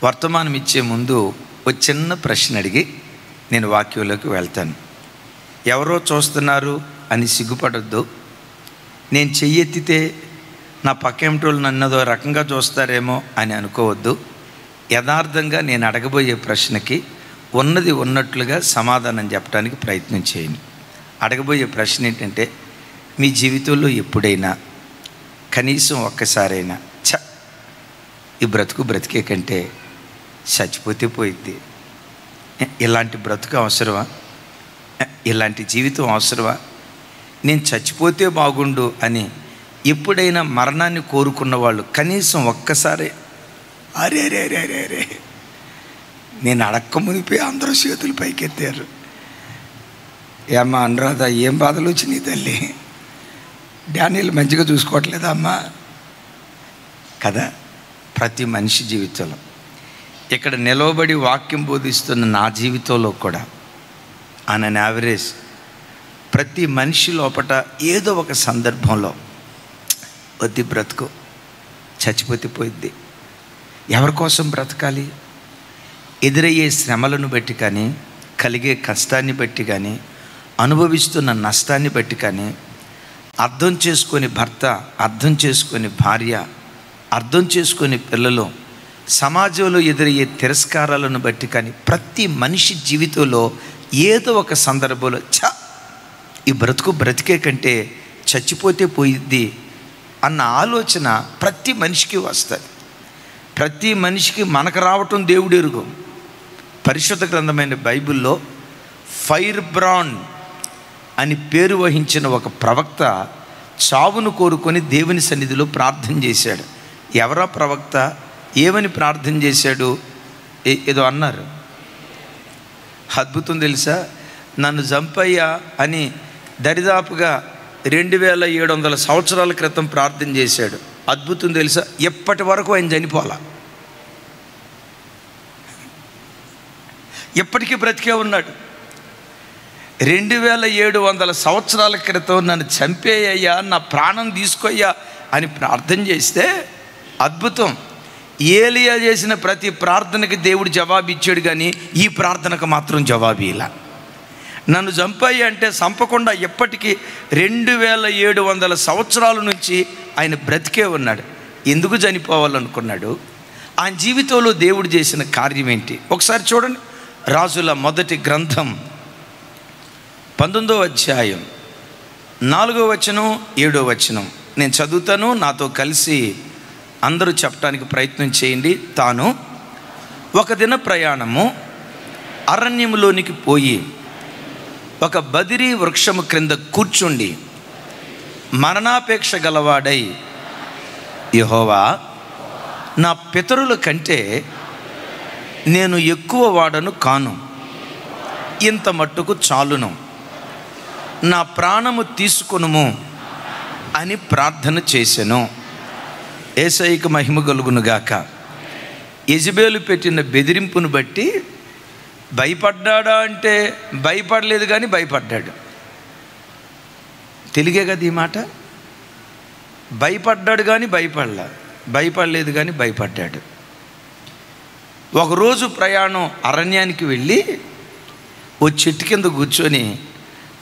వర్తమానం ఇచ్చే ముందు ఒక చిన్న ప్రశ్న అడిగి నేను వాక్యంలోకి వెళ్తాను. ఎవరో చూస్తున్నారు అని సిగ్గుపడొద్దు. నేను చెయ్యెత్తితే నా పక్కేమిటోళ్ళు నన్నదో రకంగా చూస్తారేమో అని అనుకోవద్దు. యథార్థంగా నేను అడగబోయే ప్రశ్నకి ఉన్నది ఉన్నట్లుగా సమాధానం చెప్పడానికి ప్రయత్నం చేయండి. అడగబోయే ప్రశ్న ఏంటంటే, మీ జీవితంలో ఎప్పుడైనా కనీసం ఒక్కసారైనా ఈ బ్రతుకు బ్రతికే కంటే చచ్చిపోతే పోయిద్ది, ఇలాంటి బ్రతుకు అవసరమా, ఇలాంటి జీవితం అవసరమా, నేను చచ్చిపోతే బాగుండు అని ఎప్పుడైనా మరణాన్ని కోరుకున్న వాళ్ళు కనీసం ఒక్కసారి అరే రే రే రే రే నేను అడక్క మునిపోయి అందరూ చేతులు పైకెత్తారు. ఏమ్మా అనురాధ, ఏం బాధలు వచ్చినాయి తల్లి, డానియల్ మంచిగా చూసుకోవట్లేదా అమ్మా కదా. ప్రతి మనిషి జీవితంలో ఇక్కడ నిలవబడి వాక్యం బోధిస్తున్న నా జీవితంలో కూడా ఆన్ అన్ యావరేజ్ ప్రతి మనిషి లోపట ఏదో ఒక సందర్భంలో వద్ది బ్రతుకు, చచ్చిపోతే పోయిద్ది. ఎవరి కోసం బ్రతకాలి? ఎదురయ్యే శ్రమలను బట్టి కానీ, కలిగే కష్టాన్ని బట్టి కానీ, అనుభవిస్తున్న నష్టాన్ని బట్టి కానీ, అర్థం చేసుకొని భర్త, అర్థం చేసుకొని భార్య, అర్థం చేసుకొని పిల్లలు, సమాజంలో ఎదురయ్యే తిరస్కారాలను బట్టి కానీ ప్రతి మనిషి జీవితంలో ఏదో ఒక సందర్భంలో ఈ బ్రతుకు బ్రతికే కంటే చచ్చిపోతే పోయిద్ది అన్న ఆలోచన ప్రతి మనిషికి వస్తుంది. ప్రతి మనిషికి మనకు రావటం దేవుడు ఎరుగు. పరిశుద్ధ గ్రంథమైన బైబిల్లో ఫైర్ బ్రాండ్ అని పేరు వహించిన ఒక ప్రవక్త చావును కోరుకొని దేవుని సన్నిధిలో ప్రార్థన చేశాడు. ఎవరా ప్రవక్త? ఏమని ప్రార్థన చేశాడు? ఏదో అన్నారు, అద్భుతం తెలుసా? నన్ను చంపయ్యా అని దరిదాపుగా 2700 సంవత్సరాల క్రితం ప్రార్థన చేశాడు. అద్భుతం తెలుసా? ఎప్పటి వరకు ఆయన చనిపోలా, ఎప్పటికీ బ్రతికే ఉన్నాడు. 2700 సంవత్సరాల క్రితం నన్ను చంపేయ్యా, నా ప్రాణం తీసుకోయ్యా అని ప్రార్థన చేస్తే అద్భుతం. ఏలియా చేసిన ప్రతి ప్రార్థనకి దేవుడు జవాబు ఇచ్చాడు, కానీ ఈ ప్రార్థనకు మాత్రం జవాబు ఇలా. నన్ను చంపాయి అంటే చంపకుండా ఎప్పటికీ 2700 సంవత్సరాల నుంచి ఆయన బ్రతికే ఉన్నాడు. ఎందుకు చనిపోవాలనుకున్నాడు? ఆయన జీవితంలో దేవుడు చేసిన కార్యం ఏంటి? ఒకసారి చూడండి. రాజుల మొదటి గ్రంథం 19వ అధ్యాయం 4వ వచనం 7వ వచనం నేను చదువుతాను, నాతో కలిసి అందరూ చెప్పడానికి ప్రయత్నం చేయండి. తాను ఒక దిన ప్రయాణము అరణ్యములోనికి పోయి ఒక బదిరి వృక్షము క్రింద కూర్చుండి మరణాపేక్ష గలవాడై, యెహోవా, నా పితరుల కంటే నేను ఎక్కువ వాడను కాను, ఇంత మట్టుకు చాలును, నా ప్రాణము తీసుకొనుము అని ప్రార్థన చేసెను. యేసయ్యకు మహిమ కలుగునుగాక. యెజబెలు పెట్టిన బెదిరింపును బట్టి భయపడ్డాడా అంటే భయపడలేదు, కానీ భయపడ్డాడు. తెలుగే కదా ఈ మాట. భయపడ్డాడు కానీ భయపడలేదు కానీ భయపడ్డాడు. ఒకరోజు ప్రయాణం అరణ్యానికి వెళ్ళి ఓ చెట్టు కింద కూర్చొని,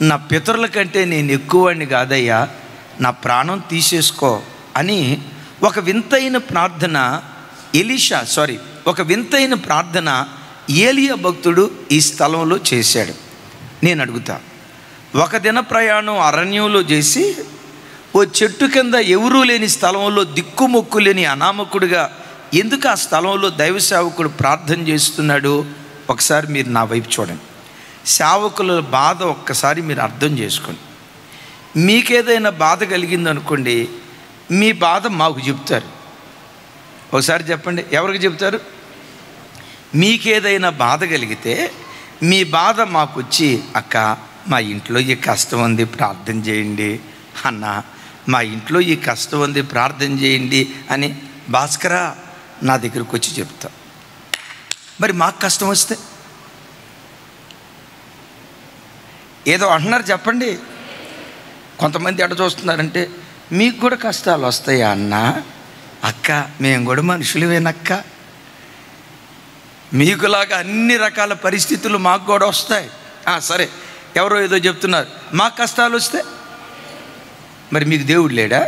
నా పితరుల కంటే నేను ఎక్కువని కాదయ్యా, నా ప్రాణం తీసేసుకో అని ఒక వింతైన ప్రార్థన ఒక వింతైన ప్రార్థన ఏలియా భక్తుడు ఈ స్థలంలో చేశాడు. నేను అడుగుతా, ఒక దిన ప్రయాణం అరణ్యంలో చేసి ఓ చెట్టు కింద ఎవరూ లేని స్థలంలో, దిక్కుమొక్కు లేని అనామకుడిగా ఎందుకు ఆ స్థలంలో దైవ సేవకుడు ప్రార్థన చేస్తున్నాడు? ఒకసారి మీరు నా వైపు చూడండి. సేవకుల బాధ ఒక్కసారి మీరు అర్థం చేసుకోండి. మీకేదైనా బాధ కలిగిందనుకోండి, మీ బాధ మాకు చెప్తారు. ఒకసారి చెప్పండి, ఎవరికి చెప్తారు? మీకేదైనా బాధ కలిగితే మీ బాధ మాకు వచ్చి, అక్క మా ఇంట్లో ఈ కష్టం ఉంది ప్రార్థన చేయండి, అన్న మా ఇంట్లో ఈ కష్టం ఉంది ప్రార్థన చేయండి అని భాస్కరా నా దగ్గరకు వచ్చి చెప్తా. మరి మాకు కష్టం వస్తే ఏదో అంటున్నారు చెప్పండి. కొంతమంది ఎట చూస్తున్నారంటే, మీకు కూడా కష్టాలు వస్తాయా అన్న? అక్క మేము కూడా మనుషులవేనక్క, మీకులాగా అన్ని రకాల పరిస్థితులు మాకు కూడా వస్తాయి. సరే, ఎవరో ఏదో చెప్తున్నారు, మాకు కష్టాలు వస్తే మరి మీకు దేవుడు లేడా?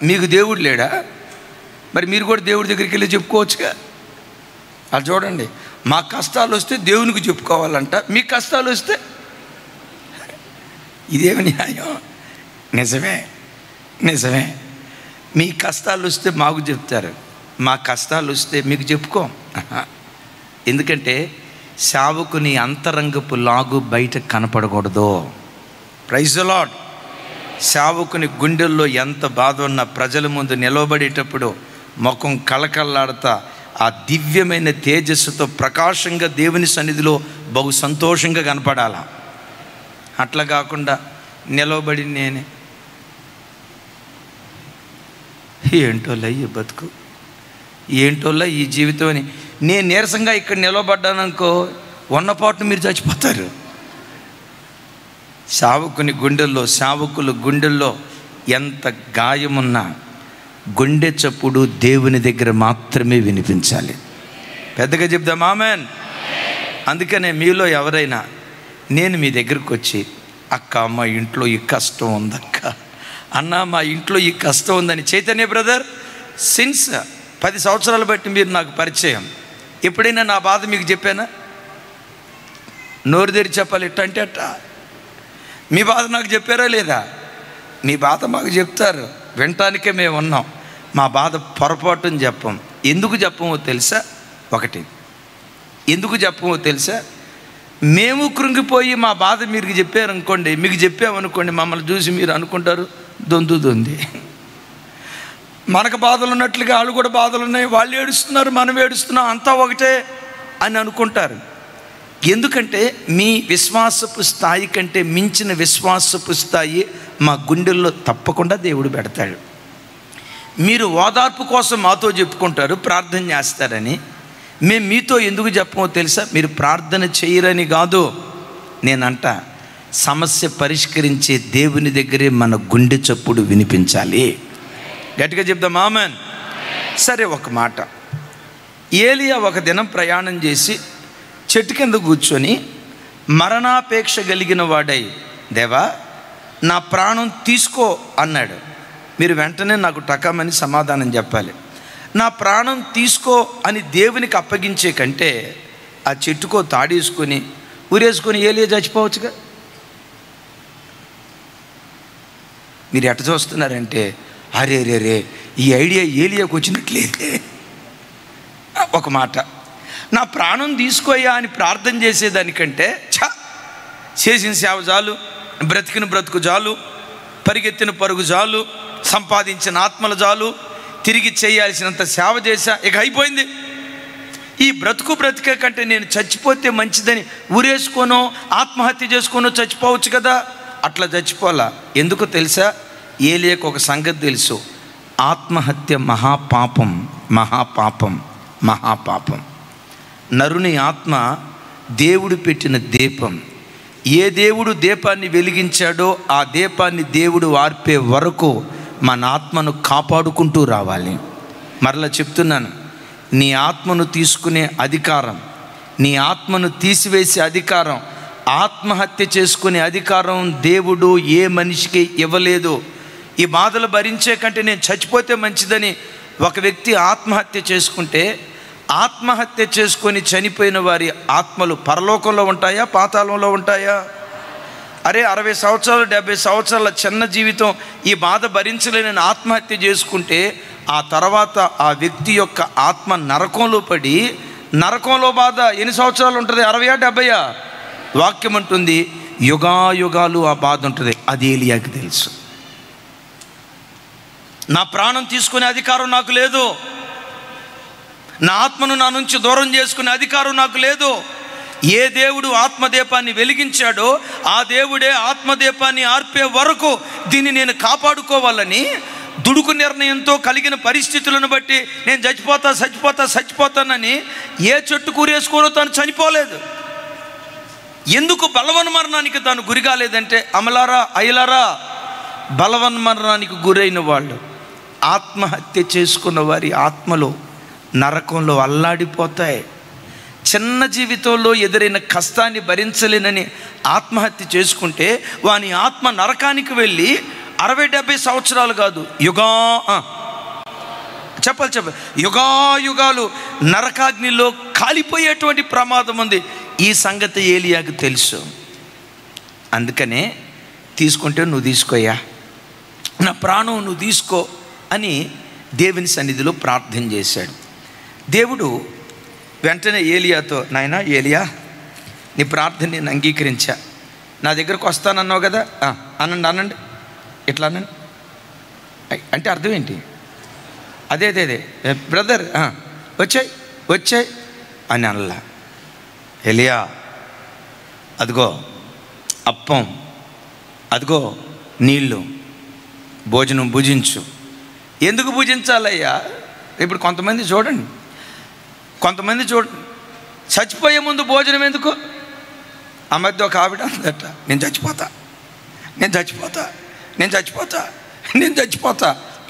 మీకు దేవుడు లేడా? మరి మీరు కూడా దేవుడి దగ్గరికి వెళ్ళి చెప్పుకోవచ్చుగా. అది చూడండి, మా కష్టాలు వస్తే దేవునికి చెప్పుకోవాలంట, మీకు కష్టాలు వస్తే ఇదేమి న్యాయం? నిజమే, నిజమే. మీ కష్టాలు వస్తే మాకు చెప్తారు, మా కష్టాలు వస్తే మీకు చెప్పుకోం. ఎందుకంటే సేవకుని అంతరంగపు లాగు బయట కనపడకూడదు. Praise the lord. సేవకుని గుండెల్లో ఎంత బాధ ఉన్నా ప్రజల ముందు నిలవబడేటప్పుడు ముఖం కళకళలాడుతా ఆ దివ్యమైన తేజస్సుతో ప్రకాశంగా దేవుని సన్నిధిలో బహు సంతోషంగా కనపడాల. అట్లా కాకుండా నిలవబడి నేనే ఏంటోలా ఈ బతుకు, ఏంటోలా ఈ జీవితం అని నేను నీరసంగా ఇక్కడ నిలవబడ్డాననుకో, ఉన్నపాటును మీరు చచ్చిపోతారు. సేవకుని గుండెల్లో, సేవకుల గుండెల్లో ఎంత గాయమున్నా గుండె చప్పుడు దేవుని దగ్గర మాత్రమే వినిపించాలి. పెద్దగా చెప్దాం ఆమెన్. అందుకనే మీలో ఎవరైనా నేను మీ దగ్గరకు వచ్చి, అక్క మా ఇంట్లో ఈ కష్టం ఉందక్క, అన్న మా ఇంట్లో ఈ కష్టం ఉందని, చైతన్య బ్రదర్ సిన్స్ 10 సంవత్సరాలు బట్టి మీరు నాకు పరిచయం, ఎప్పుడైనా నా బాధ మీకు చెప్పానా? నోరు తెరిచి చెప్పాలి, ఎట్టంటే అట్ట. మీ బాధ నాకు చెప్పారా లేదా? మీ బాధ మాకు చెప్తారు, వినటానికే మేము ఉన్నాం. మా బాధ పొరపాటుని చెప్పం. ఎందుకు చెప్పమో తెలుసా? ఒకటి, ఎందుకు చెప్పమో తెలుసా? మేము కృంగిపోయి మా బాధ మీరు చెప్పారనుకోండి, మీకు చెప్పామనుకోండి, మమ్మల్ని చూసి మీరు అనుకుంటారు దొంది. మనకు బాధలు ఉన్నట్లుగా వాళ్ళు కూడా బాధలు ఉన్నాయి, వాళ్ళు ఏడుస్తున్నారు, మనం ఏడుస్తున్నాం, అంతా ఒకటే అని అనుకుంటారు. ఎందుకంటే మీ విశ్వాసపు స్థాయి కంటే మించిన విశ్వాసపు స్థాయి మా గుండెల్లో తప్పకుండా దేవుడు పెడతాడు. మీరు ఓదార్పు కోసం మాతో చెప్పుకుంటారు, ప్రార్థన చేస్తారని. మేము మీతో ఎందుకు చెప్పమో తెలుసా? మీరు ప్రార్థన చేయరని కాదు, నేనంట సమస్య పరిష్కరించే దేవుని దగ్గరే మన గుండె చప్పుడు వినిపించాలి. గట్టిగా చెప్దాం ఆమెన్. సరే, ఒక మాట. ఏలియా ఒక దినం ప్రయాణం చేసి చెట్టు కింద కూర్చొని మరణాపేక్ష కలిగిన వాడై, దేవా నా ప్రాణం తీసుకో అన్నాడు. మీరు వెంటనే నాకు టకామని సమాధానం చెప్పాలి. నా ప్రాణం తీసుకో అని దేవునికి అప్పగించే కంటే ఆ చెట్టుకో తాడేసుకొని ఊరేసుకొని ఏలియా చచ్చిపోవచ్చుగా. మీరు ఎట్ట చూస్తున్నారంటే, అరే రే రే ఈ ఐడియా ఏలియాకు వచ్చినట్లేదే. ఒక మాట, నా ప్రాణం తీసుకోయా అని ప్రార్థన చేసేదానికంటే చేసిన సేవ చాలు, బ్రతికిన బ్రతుకు చాలు, పరిగెత్తిన పరుగు చాలు, సంపాదించిన ఆత్మలు చాలు, తిరిగి చేయాల్సినంత సేవ చేశా, ఇక అయిపోయింది. ఈ బ్రతికే కంటే నేను చచ్చిపోతే మంచిదని ఊరేసుకోనో ఆత్మహత్య చేసుకోనో చచ్చిపోవచ్చు కదా. అట్లా చచ్చిపోలా. ఎందుకు తెలుసా? ఏలియాకు ఒక సంగతి తెలుసు, ఆత్మహత్య మహాపాపం, మహాపాపం, మహాపాపం. నరుని ఆత్మ దేవుడు పెట్టిన దీపం. ఏ దేవుడు దీపాన్ని వెలిగించాడో ఆ దీపాన్ని దేవుడు ఆర్పే వరకు మన ఆత్మను కాపాడుకుంటూ రావాలి. మరలా చెప్తున్నాను, నీ ఆత్మను తీసుకునే అధికారం, నీ ఆత్మను తీసివేసే అధికారం, ఆత్మహత్య చేసుకునే అధికారం దేవుడు ఏ మనిషికి ఇవ్వలేదు. ఈ బాధలు భరించే కంటే నేను చచ్చిపోతే మంచిదని ఒక వ్యక్తి ఆత్మహత్య చేసుకుంటే, ఆత్మహత్య చేసుకొని చనిపోయిన వారి ఆత్మలు పరలోకంలో ఉంటాయా, పాతాళంలో ఉంటాయా? అరే 60 సంవత్సరాలు 70 సంవత్సరాల చిన్న జీవితం ఈ బాధ భరించలేని ఆత్మహత్య చేసుకుంటే ఆ తర్వాత ఆ వ్యక్తి యొక్క ఆత్మ నరకంలో పడి, నరకంలో బాధ ఎన్ని సంవత్సరాలు ఉంటుంది? 60 70? వాక్యం అంటుంది యుగాయుగాలు ఆ బాధ ఉంటుంది. అది ఏలియాకి తెలుసు. నా ప్రాణం తీసుకునే అధికారం నాకు లేదు, నా ఆత్మను నా నుంచి దూరం చేసుకునే అధికారం నాకు లేదు. ఏ దేవుడు ఆత్మదీపాన్ని వెలిగించాడో ఆ దేవుడే ఆత్మదీపాన్ని ఆర్పే వరకు దీన్ని నేను కాపాడుకోవాలని దుడుకు నిర్ణయంతో కలిగిన పరిస్థితులను బట్టి నేను చచ్చిపోతానని ఏ చెట్టు కూరేసుకోనో తాను చనిపోలేదు. ఎందుకు బలవన్మరణానికి తాను గురి కాలేదంటే, అమలారా అయ్యలారా, బలవన్మరణానికి గురైన వాళ్ళు, ఆత్మహత్య చేసుకున్న వారి ఆత్మలో నరకంలో అల్లాడిపోతాయి. చిన్న జీవితంలో ఎదురైన కష్టాన్ని భరించలేనని ఆత్మహత్య చేసుకుంటే వాని ఆత్మ నరకానికి వెళ్ళి 60-70 సంవత్సరాలు కాదు, చెప్పాలి యుగాలు నరకాగ్నిలో కాలిపోయేటువంటి ప్రమాదం ఉంది. ఈ సంగతి ఏలియాకు తెలుసు. అందుకనే తీసుకుంటే నువ్వు తీసుకోయా, నా ప్రాణం నువ్వు తీసుకో అని దేవుని సన్నిధిలో ప్రార్థన చేశాడు. దేవుడు వెంటనే ఏలియాతో, నాయనా ఏలియా, నీ ప్రార్థన నేను అంగీకరించా, నా దగ్గరకు వస్తానన్నావు కదా, అనండి ఇట్లా అనండి అంటే అర్థం ఏంటి? అదే బ్రదర్ వచ్చాయి అని అనలా. ఏలియా, అదిగో అప్పం, అదిగో నీళ్ళు, భోజనం భుజించు. ఎందుకు భుజించాలయ్యా? ఇప్పుడు కొంతమంది చూడండి, చచ్చిపోయే ముందు భోజనం ఎందుకు? ఆ మధ్య ఒక ఆవిడ అందట, నేను చచ్చిపోతా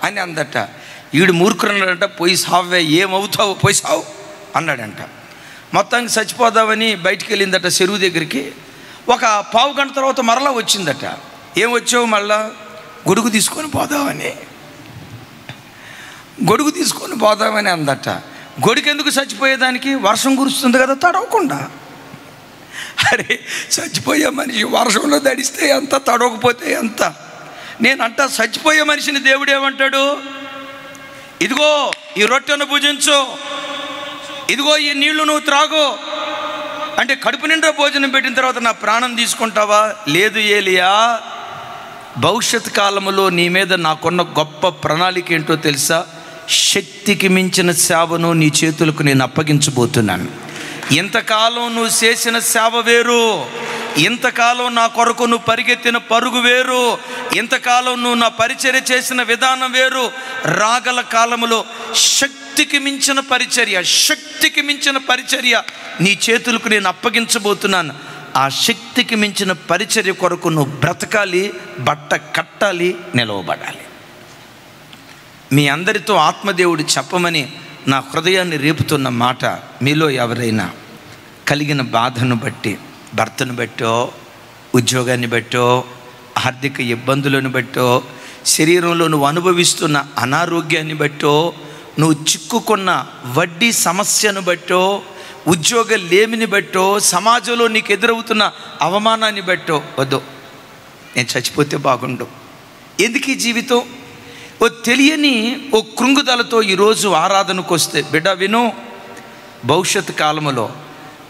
అని అందట. ఈడు మూర్ఖున్నాడంట, పోయి సావే, ఏమవుతావు పోయి సావు అన్నాడంట. మొత్తానికి చచ్చిపోదామని బయటికి వెళ్ళిందట చెరువు దగ్గరికి. ఒక పావు గంట తర్వాత మరలా వచ్చిందట. ఏం వచ్చావు? మళ్ళా గొడుగు తీసుకొని పోదామని అందట. గొడుగు ఎందుకు? చచ్చిపోయేదానికి. వర్షం కురుస్తుంది కదా తడవకుండా. అరే చచ్చిపోయే మనిషి వర్షంలో తడిస్తే ఎంత, తడవకపోతే ఎంత? నేనంట చచ్చిపోయే మనిషిని దేవుడు ఏమంటాడు? ఇదిగో ఈ రొట్టెను భుజించు, ఇదిగో ఈ నీళ్లు నువ్వు త్రాగు అంటే కడుపు నిండా భోజనం పెట్టిన తర్వాత నా ప్రాణం తీసుకుంటావా? లేదు ఏలియా, భవిష్యత్ కాలంలో నీ మీద నాకున్న గొప్ప ప్రణాళిక ఏంటో తెలుసా? శక్తికి మించిన సేవను నీ చేతులకు నేను అప్పగించబోతున్నాను. ఇంతకాలం నువ్వు చేసిన సేవ వేరు, ఇంతకాలం నా కొరకు నువ్వు పరిగెత్తిన పరుగు వేరు, ఇంతకాలం నువ్వు నా పరిచర్య చేసిన విధానం వేరు. రాగల కాలంలో శక్తికి మించిన పరిచర్య నీ చేతులకు నేను అప్పగించబోతున్నాను. ఆ శక్తికి మించిన పరిచర్య కొరకు నువ్వు బ్రతకాలి, బట్ట కట్టాలి, నిలవబడాలి. మీ అందరితో ఆత్మదేవుడు చెప్పమని నా హృదయాన్ని రేపుతున్న మాట, మీలో ఎవరైనా కలిగిన బాధను బట్టి, భర్తను బట్టో, ఉద్యోగాన్ని బట్టో, ఆర్థిక ఇబ్బందులను బట్టో, శరీరంలో నువ్వు అనుభవిస్తున్న అనారోగ్యాన్ని బట్టో, నువ్వు చిక్కుకున్న వడ్డీ సమస్యను బట్టో, ఉద్యోగ లేమిని బట్టో, సమాజంలో నీకు ఎదురవుతున్న అవమానాన్ని బట్టో, వద్దు నేను చచ్చిపోతే బాగుండు, ఎందుకు ఈ జీవితం, తెలియని కృంగుదలతో ఈరోజు ఆరాధనకు వస్తే, బిడ్డ విను, భవిష్యత్ కాలంలో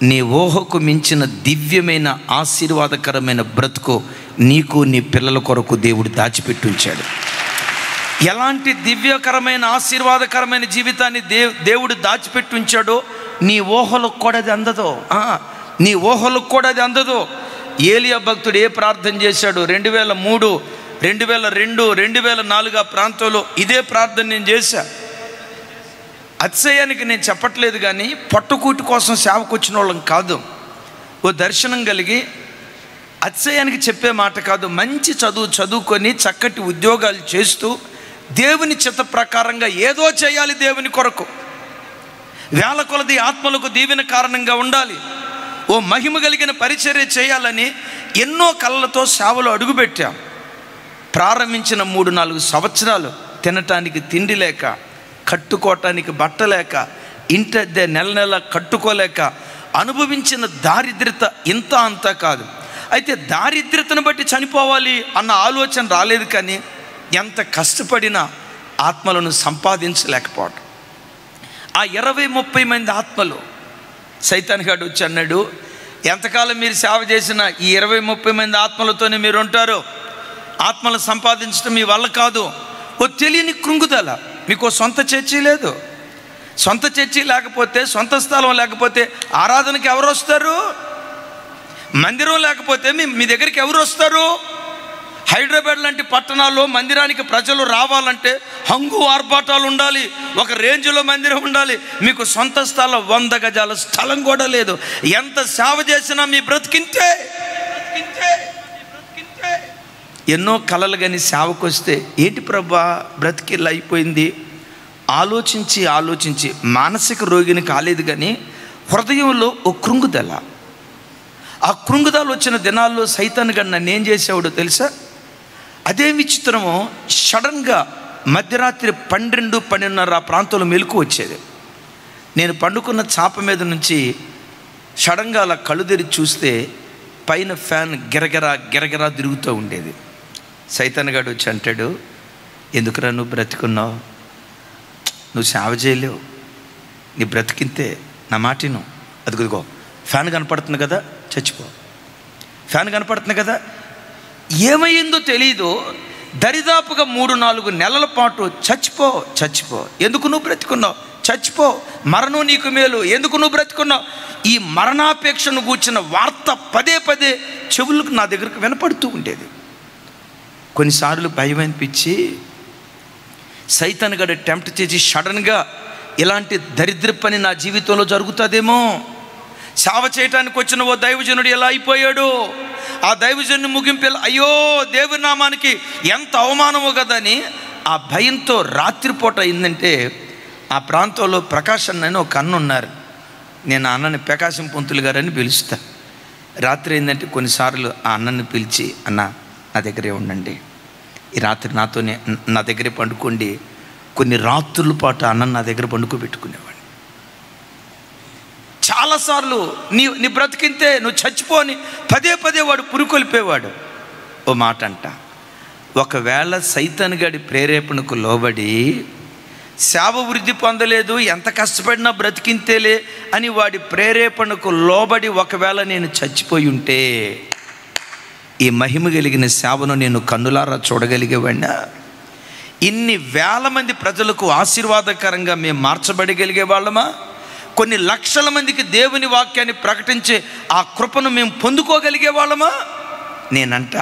నీ ఊహకు మించిన దివ్యమైన ఆశీర్వాదకరమైన బ్రతుకు నీకు నీ పిల్లల కొరకు దేవుడు దాచిపెట్టి ఉంచాడు. ఎలాంటి దివ్యకరమైన ఆశీర్వాదకరమైన జీవితాన్ని దేవుడు దాచిపెట్టి ఉంచాడో నీ ఊహలకు కూడా అది అందదో. ఏలియా భక్తుడు ఏ ప్రార్థన చేశాడు? 2003, 2002, 2004 ఆ ప్రాంతంలో ఇదే ప్రార్థన నేను చేశా. అతిశయానికి నేను చెప్పట్లేదు, కానీ పట్టుకూటి కోసం సేవకు వచ్చిన వాళ్ళం కాదు. ఓ దర్శనం కలిగి అతిశయానికి చెప్పే మాట కాదు. మంచి చదువుకొని చక్కటి ఉద్యోగాలు చేస్తూ దేవుని చిత్త ప్రకారంగా ఏదో చేయాలి, దేవుని కొరకు వేల కొలది ఆత్మలకు దీవెన కారణంగా ఉండాలి, ఓ మహిమ కలిగిన పరిచర్య చేయాలని ఎన్నో కళ్ళతో సేవలో అడుగుపెట్టాం. ప్రారంభించిన 3-4 సంవత్సరాలు తినటానికి తిండి లేక, కట్టుకోవటానికి బట్ట లేక, ఇంటద్దె నెల కట్టుకోలేక అనుభవించిన దారిద్రత ఇంత అంతా కాదు. అయితే దారిద్రతను బట్టి చనిపోవాలి అన్న ఆలోచన రాలేదు, కానీ ఎంత కష్టపడినా ఆత్మలను సంపాదించలేకపోవటం. ఆ 20-30 మంది ఆత్మలు సైతాన్ గాడు వచ్చి అన్నాడు, ఎంతకాలం మీరు సేవ చేసిన ఈ 20-30 మంది ఆత్మలతోనే మీరు ఉంటారు, ఆత్మలు సంపాదించడం మీ వల్ల కాదు. ఓ తెలియని కృంగుదల. మీకు సొంత చర్చి లేదు, సొంత చర్చి లేకపోతే, సొంత స్థలం లేకపోతే ఆరాధనకి ఎవరు వస్తారు? మందిరం లేకపోతే మీ దగ్గరికి ఎవరు వస్తారు? హైదరాబాద్ లాంటి పట్టణాల్లో మందిరానికి ప్రజలు రావాలంటే హంగు ఆర్భాటాలు ఉండాలి, ఒక రేంజ్లో మందిరం ఉండాలి. మీకు సొంత స్థలం 100 గజాల స్థలం కూడా లేదు. ఎంత సేవ చేసినా మీ బ్రతికింతే. ఎన్నో కలలు కానీ సేవకు వస్తే, ఏంటి ప్రభా బ్రతికిల్లా అయిపోయింది, ఆలోచించి ఆలోచించి మానసిక రోగిని కాలేదు, కానీ హృదయంలో ఓ కృంగుదల. ఆ కృంగుదల వచ్చిన దినాల్లో సైతాన్ గారు నన్ను ఏం చేసేవాడో తెలుసా? అదే విచిత్రమో, సడన్గా మధ్యరాత్రి 12, 12:30 ఆ ప్రాంతంలో మెలకు వచ్చేది. నేను పండుకున్న చాప మీద నుంచి సడన్గా అలా కళ్ళు తెరిచి చూస్తే పైన ఫ్యాన్ గిరగిరా గిరగిరా తిరుగుతూ ఉండేది. సైతాన్ గాడు వచ్చి అంటాడు, ఎందుకురా నువ్వు బ్రతికున్నావు, నువ్వు సేవ చేయలేవు, నీ బ్రతికింతే, నా మాటిను. అదిగో ఫ్యాన్ కనపడుతుంది కదా, చచ్చిపో. ఫ్యాన్ కనపడుతుంది కదా. ఏమైందో తెలీదు, దరిదాపుగా 3-4 నెలల పాటు చచ్చిపో చచ్చిపో, ఎందుకు నువ్వు బ్రతికున్నావు, చచ్చిపో, మరణం నీకు మేలు, ఎందుకు నువ్వు బ్రతికున్నావు. ఈ మరణాపేక్షను కూర్చున్న వార్త పదే పదే చెవులకు నా దగ్గరకు వినపడుతూ ఉండేది. కొన్నిసార్లు భయం అనిపించి సైతాన్ గడు టెంప్ట్ చేసి సడన్గా ఇలాంటి దరిద్ర పని నా జీవితంలో జరుగుతుందేమో, సేవ చేయటానికి వచ్చిన ఓ దైవజనుడు ఎలా అయిపోయాడు, ఆ దైవజనుని ముగింపు అయ్యో దేవుని నామానికి ఎంత అవమానమో కదని ఆ భయంతో రాత్రిపూట అయిందంటే, ఆ ప్రాంతంలో ప్రకాష్ అన్న ఒక అన్న ఉన్నారు, నేను ఆ అన్నని ప్రకాశం పంతులు గారని పిలుస్తా. రాత్రి ఏంటంటే కొన్నిసార్లు ఆ అన్నని పిలిచి, అన్న నా దగ్గరే ఉండండి, ఈ రాత్రి నాతోనే నా దగ్గరే పండుకోండి. కొన్ని రాత్రుల పాటు అన్న నా దగ్గర పండుకోబెట్టుకునేవాడు. చాలాసార్లు నీ బ్రతికింతే, నువ్వు చచ్చిపోని పదే పదే వాడు పురుకొల్పేవాడు. ఓ మాట అంట, ఒకవేళ సైతాన్ గాడి ప్రేరేపణకు లోబడి సేవ వృద్ధి పొందలేదు, ఎంత కష్టపడినా బ్రతికింతేలే అని వాడి ప్రేరేపణకు లోబడి ఒకవేళ నేను చచ్చిపోయి ఉంటే ఈ మహిమ కలిగిన సేవను నేను కన్నులారా చూడగలిగేవాడినా? ఇన్ని వేల మంది ప్రజలకు ఆశీర్వాదకరంగా మేము మార్చబడగలిగే వాళ్ళమా? కొన్ని లక్షల మందికి దేవుని వాక్యాన్ని ప్రకటించే ఆ కృపను మేము పొందుకోగలిగే వాళ్ళమా? నేనంట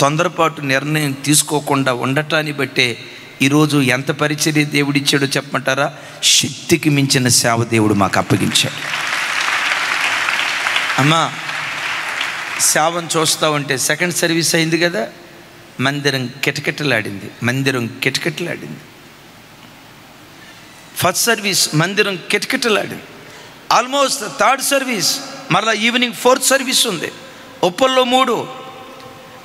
తొందరపాటు నిర్ణయం తీసుకోకుండా ఉండటాన్ని బట్టే ఈరోజు ఎంత పరిచర్య దేవుడిచ్చాడో చెప్పమంటారా? శక్తికి మించిన సేవ దేవుడు మాకు అప్పగించాడు. అమ్మా, సేవను చూస్తూ ఉంటే సెకండ్ సర్వీస్ అయింది కదా, మందిరం కిటకిటలాడింది, మందిరం కిటకిటలాడింది. ఫస్ట్ సర్వీస్ మందిరం కిటకిటలాడింది. ఆల్మోస్ట్ థర్డ్ సర్వీస్, మరలా ఈవినింగ్ 4th సర్వీస్ ఉంది, ఉప్పల్లో 3,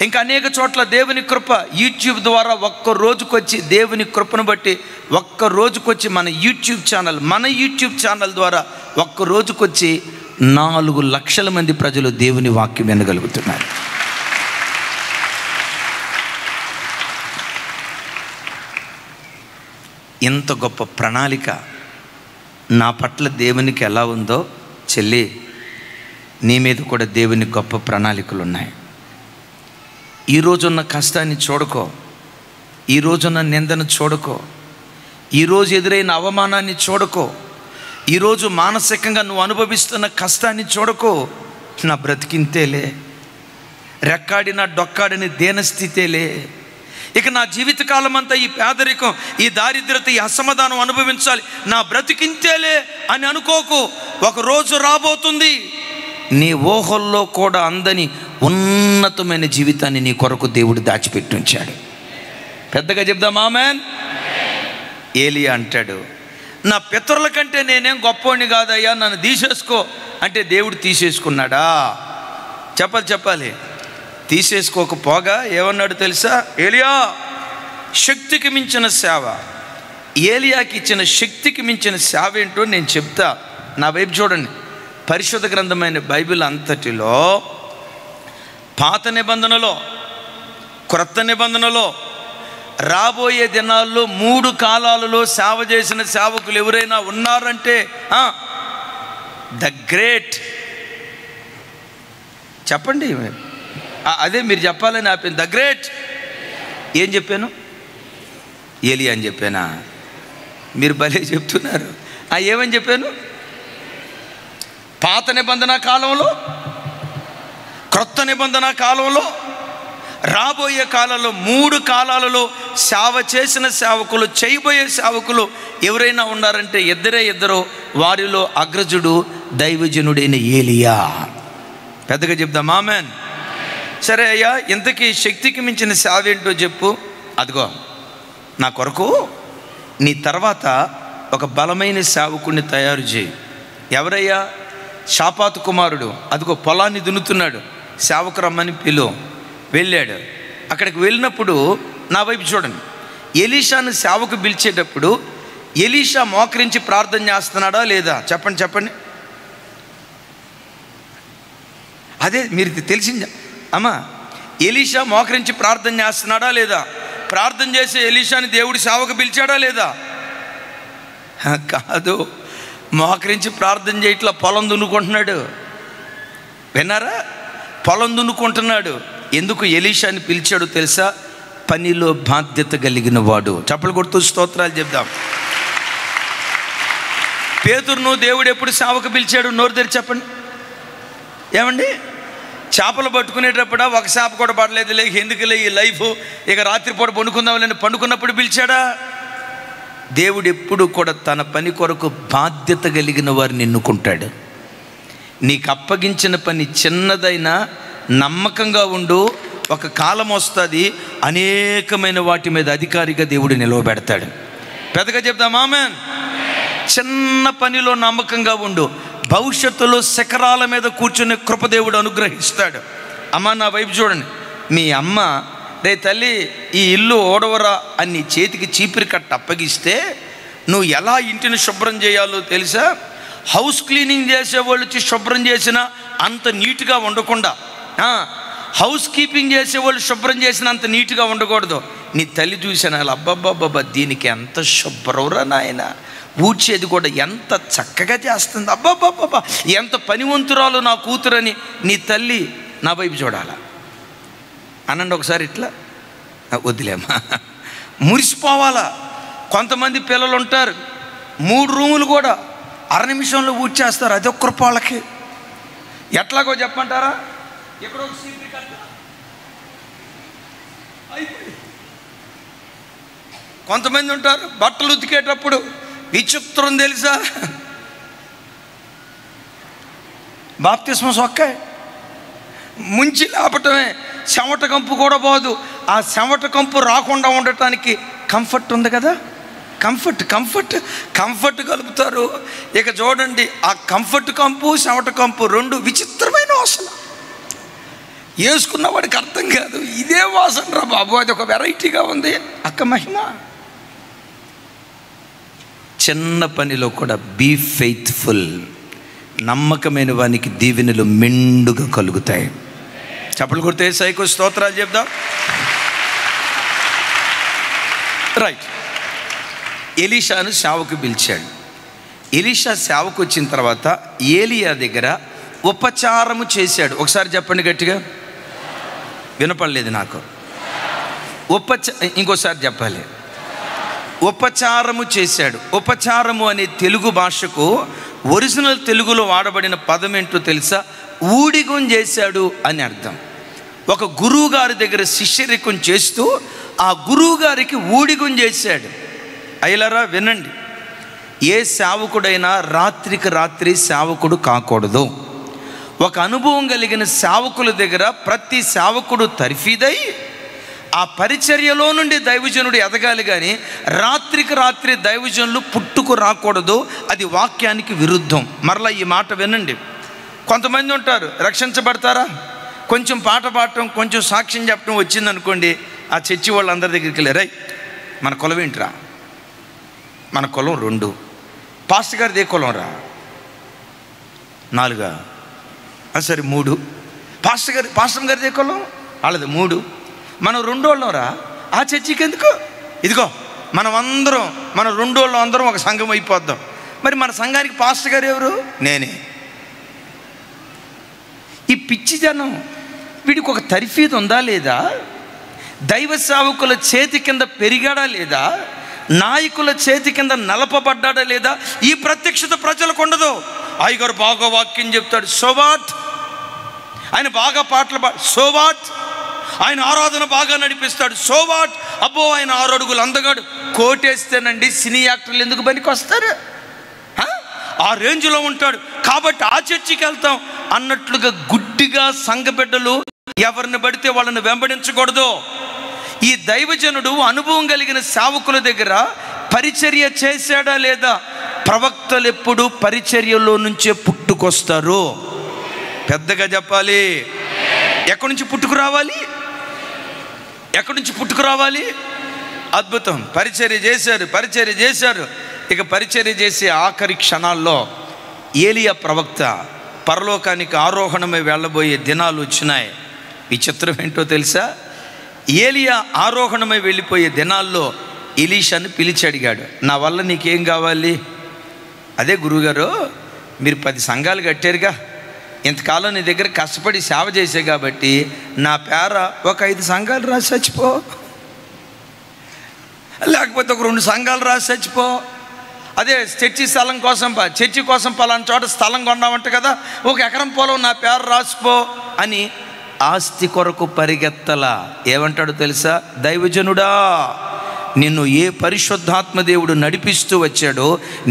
ఇంకా అనేక చోట్ల దేవుని కృప యూట్యూబ్ ద్వారా ఒక్క రోజుకొచ్చి, దేవుని కృపను బట్టి ఒక్క రోజుకొచ్చి మన యూట్యూబ్ ఛానల్ ద్వారా ఒక్క రోజుకొచ్చి 4 లక్షల మంది ప్రజలు దేవుని వాక్యం వినగలుగుతున్నారు. ఇంత గొప్ప ప్రణాళిక నా పట్ల దేవునికి ఎలా ఉందో చెల్లి, నీ మీద కూడా దేవుని గొప్ప ప్రణాళికలు ఉన్నాయి. ఈరోజున్న కష్టాన్ని చూడకో, ఈరోజున్న నిందను చూడకో, ఈరోజు ఎదురైన అవమానాన్ని చూడకో, ఈరోజు మానసికంగా నువ్వు అనుభవిస్తున్న కష్టాన్ని చూడకో. నా బ్రతికింతేలే, రెక్కాడిన డొక్కాడిని దేనస్థితేలే, ఇక నా జీవితకాలం అంతా ఈ పేదరికం, ఈ దారిద్రత, ఈ అసమాధానం అనుభవించాలి, నా బ్రతికింతేలే అని అనుకోకు. ఒక రోజు రాబోతుంది, నీ ఊహల్లో కూడా అందని ఉన్నతమైన జీవితాన్ని నీ కొరకు దేవుడు దాచిపెట్టి ఉంచాడు. పెద్దగా చెప్దాం ఆమేన్. ఏలియా అంటాడు, నా పితరుల కంటే నేనేం గొప్పవాడిని కాదయ్యా, నన్ను తీసేసుకో అంటే దేవుడు తీసేసుకున్నాడా? చెప్పాలి. తీసేసుకోకపోగా ఏమన్నాడు తెలుసా? ఏలియా శక్తికి మించిన సేవ, ఏలియాకి ఇచ్చిన శక్తికి మించిన సేవ ఏంటో నేను చెప్తా. నా వైపు చూడండి. పరిశుద్ధ గ్రంథమైన బైబిల్ అంతటిలో పాత నిబంధనలో, క్రొత్త నిబంధనలో రాబోయే దినాల్లో 3 కాలాలలో సేవ చేసిన సేవకులు ఎవరైనా ఉన్నారంటే ద గ్రేట్. చెప్పండి, అదే మీరు చెప్పాలని ఆపింది. ద గ్రేట్ ఏం చెప్పాను? ఏలియా అని చెప్పానా? మీరు భలే చెప్తున్నారు. ఏమని చెప్పాను? పాత నిబంధన కాలంలో, క్రొత్త నిబంధన కాలంలో, రాబోయే కాలంలో 3 కాలాలలో సేవ చేసిన సేవకులు, చేయబోయే సేవకులు ఎవరైనా ఉన్నారంటే ఇద్దరు. వారిలో అగ్రజుడు దైవజనుడైన ఏలియా. పెద్దగా చెప్దాం ఆమేన్. సరే అయ్యా, ఇంతకీ శక్తికి మించిన సేవ ఏంటో చెప్పు. అదిగో నా కొరకు నీ తర్వాత ఒక బలమైన సేవకుడిని తయారు చేయి. ఎవరయ్యా? షాపాతు కుమారుడు. అదిగో పొలాన్ని దున్నుతున్నాడు, సేవకు రమ్మని వెళ్ళాడు. అక్కడికి వెళ్ళినప్పుడు నా వైపు చూడండి. ఎలీషాను సేవకు పిలిచేటప్పుడు ఎలీషా మోకరించి ప్రార్థన చేస్తున్నాడా లేదా? చెప్పండి. అదే మీరు తెలిసింది అమ్మా. ఎలీషా మోకరించి ప్రార్థన చేస్తున్నాడా లేదా? ప్రార్థన చేసే ఎలీషాని దేవుడు సేవకు పిలిచాడా లేదా? కాదు, మోకరించి ప్రార్థన చేయట్లా, పొలం దున్నుకుంటున్నాడు. విన్నారా? పొలం దున్నుకుంటున్నాడు. ఎందుకు ఎలీషాని పిలిచాడు తెలుసా? పనిలో బాధ్యత కలిగిన వాడు. చప్పలు కొడుతూ స్తోత్రాలు చెప్దాం. పేతురును దేవుడు ఎప్పుడు సేవకు పిలిచాడు? నోరు తెరిచి చెప్పండి. ఏమండి? చేపలు పట్టుకునేటప్పుడు ఒక చేప కూడా పడలేదులే, ఎందుకులే ఈ లైఫ్, ఇక రాత్రిపూట పండుకుందాంలేని పండుకున్నప్పుడు పిలిచాడా? దేవుడు ఎప్పుడు కూడా తన పని కొరకు బాధ్యత కలిగిన వారిని ఎన్నుకుంటాడు. నీకు అప్పగించిన పని చిన్నదైనా నమ్మకంగా ఉండు. ఒక కాలం వస్తుంది, అనేకమైన వాటి మీద అధికారిగా దేవుడు నిలవబెడతాడు. పెద్దగా చెప్దాం ఆమేన్. చిన్న పనిలో నమ్మకంగా ఉండు, భవిష్యత్తులో శిఖరాల మీద కూర్చునే కృపదేవుడు అనుగ్రహిస్తాడు. అమ్మ నా వైపు చూడండి. మీ అమ్మ రే తల్లి ఈ ఇల్లు ఓడవరా అని చేతికి చీపిరి కట్ట అప్పగిస్తే నువ్వు ఎలా ఇంటిని శుభ్రం చేయాలో తెలుసా? హౌస్ క్లీనింగ్ చేసేవాళ్ళు వచ్చి శుభ్రం చేసినా అంత నీట్గా ఉండకుండా, హౌస్ కీపింగ్ చేసేవాళ్ళు శుభ్రం చేసినా అంత నీట్గా ఉండకూడదు. నీ తల్లి చూసాను అలా, అబ్బబ్బబ్బబ్బా దీనికి ఎంత శుభ్రంరా నాయన, ఊడ్చేది కూడా ఎంత చక్కగా చేస్తుంది, అబ్బాబ్బాబ్బా ఎంత పనివంతురాలు నా కూతురని నీ తల్లి నా వైపు చూడాల. అనండి ఒకసారి ఇట్లా. వద్దులేమ్మా, మురిసిపోవాలా. కొంతమంది పిల్లలు ఉంటారు 3 రూములు కూడా 1/2 నిమిషంలో ఊడ్చేస్తారు. అది ఒక్క రూపాయలకి. ఎట్లాగో చెప్పంటారా? ఎక్కడో సీపీ కట్ట అయిపోయి. కొంతమంది ఉంటారు బట్టలు ఉతికేటప్పుడు విచిత్రం తెలుసా? బాప్తిస్మం సొక్కే ముంచి లేపటమే, చెమట కంపు కూడా పోదు. ఆ చెమట కంపు రాకుండా ఉండటానికి కంఫర్ట్ ఉంది కదా, కంఫర్ట్ కలుపుతారు. ఇక చూడండి, ఆ కంఫర్ట్ కంపు చెమట కంపు 2 విచిత్రమైన వాసన. వేసుకున్న వాడికి అర్థం కాదు, ఇదే వాసన రా బాబు, అది ఒక వెరైటీగా ఉంది. అక్క మహిమ. చిన్న పనిలో కూడా బీ ఫెయిత్ఫుల్. నమ్మకమైన వానికి దీవెనలు మెండుగా కలుగుతాయి. చప్పలు కొడితే యేసయ్యకు స్తోత్రాలు చెప్దాం. రైట్. ఎలీషాను సేవకు పిలిచాడు. ఎలీషా సేవకు వచ్చిన తర్వాత ఏలియా దగ్గర ఉపచారము చేశాడు. ఒకసారి చెప్పండి గట్టిగా, వినపడలేదు నాకు. ఇంకోసారి చెప్పాలి. ఉపచారము చేశాడు. ఉపచారము అనే తెలుగు భాషకు ఒరిజినల్ తెలుగులో వాడబడిన పదం ఏంటో తెలుసా? ఊడిగం చేశాడు అని అర్థం. ఒక గురువు గారి దగ్గర శిష్యరికం చేస్తూ ఆ గురువు గారికి ఊడిగం చేశాడు. అయ్యలారా వినండి, ఏ సేవకుడైనా రాత్రికి రాత్రి సేవకుడు కాకూడదు. ఒక అనుభవం కలిగిన సేవకుల దగ్గర ప్రతి సేవకుడు తర్ఫీదై ఆ పరిచర్యలో నుండి దైవజనుడు ఎదగాలి, కానీ రాత్రికి రాత్రి దైవజనులు పుట్టుకు రాకూడదు. అది వాక్యానికి విరుద్ధం. మరలా ఈ మాట వినండి. కొంతమంది ఉంటారు, రక్షించబడతారా, కొంచెం పాట పాడటం, కొంచెం సాక్ష్యం చెప్పడం వచ్చిందనుకోండి, ఆ చర్చి వాళ్ళందరి దగ్గరికి వెళ్ళారు, మన కులం ఏంటిరా? మన కులం 2. పాస్టర్ గారిది ఏ కులం రా? 4. సరే 3. పాస్టర్ గారిది ఏ కులం? వాళ్ళది 3. మనం 2 వాళ్ళం రా. ఆ చర్చికి ఎందుకు? ఇదిగో మనం 2 వాళ్ళం అందరం ఒక సంఘం అయిపోద్దాం. మరి మన సంఘానికి పాస్టర్ గారు ఎవరు? నేనే. ఈ పిచ్చి జనం, వీడికి ఒక తర్ఫీదు ఉందా లేదా? దైవ సేవకుల చేతి కింద పెరిగాడా లేదా? నాయకుల చేతి కింద నలపబడ్డాడా లేదా? ఈ ప్రత్యక్షత ప్రజలకు ఉండదు. అయ్యగారు బాగా వాక్యం చెప్తాడు, సో వాట్? ఆయన బాగా పాటలు సో వాట్? ఆయన ఆరాధన బాగా నడిపిస్తాడు, సో వాట్? అబ్బో ఆయన 6 అడుగులు అందగాడు, కోటేస్తేనండి సినీ యాక్టర్లు ఎందుకు పనికి వస్తారు? ఆ రేంజ్లో ఉంటాడు కాబట్టి ఆ చర్చికి వెళ్తాం అన్నట్లుగా గుడ్డిగా సంఘ బిడ్డలు ఎవరిని పడితే వాళ్ళని వెంబడించకూడదు. ఈ దైవజనుడు అనుభవం కలిగిన సేవకుల దగ్గర పరిచర్య చేశాడా లేదా? ప్రవక్తలు ఎప్పుడు పరిచర్యలో నుంచే పుట్టుకొస్తారు. పెద్దగా చెప్పాలి. ఎక్కడి నుంచి పుట్టుకురావాలి? ఎక్కడి నుంచి పుట్టుకురావాలి? అద్భుతం. పరిచర్య చేశారు. ఇక పరిచర్య చేసే ఆఖరి క్షణాల్లో ఏలియా ప్రవక్త పరలోకానికి ఆరోహణమై వెళ్ళబోయే దినాలు వచ్చినాయి. ఈ చిత్రం ఏంటో తెలుసా? ఏలియా ఆరోహణమై వెళ్ళిపోయే దినాల్లో ఎలీషాని పిలిచి అడిగాడు, నా వల్ల నీకేం కావాలి? అదే గురువుగారు, మీరు 10 సంఘాలు కట్టారుగా, ఇంతకాలం నీ దగ్గర కష్టపడి సేవ చేసే కాబట్టి నా పేర ఒక 5 సంఘాలు రాసి చచ్చిపో, లేకపోతే ఒక 2 సంఘాలు రాసి చచ్చిపో. అదే చర్చి స్థలం కోసం చర్చి కోసం పలానా చోట స్థలం కొన్నామంట కదా, 1 ఎకరం పొలం నా పేరు రాసిపో అని ఆస్తి కొరకు పరిగెత్తల. ఏమంటాడు తెలుసా? దైవజనుడా, నిన్ను ఏ పరిశుద్ధాత్మ దేవుడు నడిపిస్తూ వచ్చాడో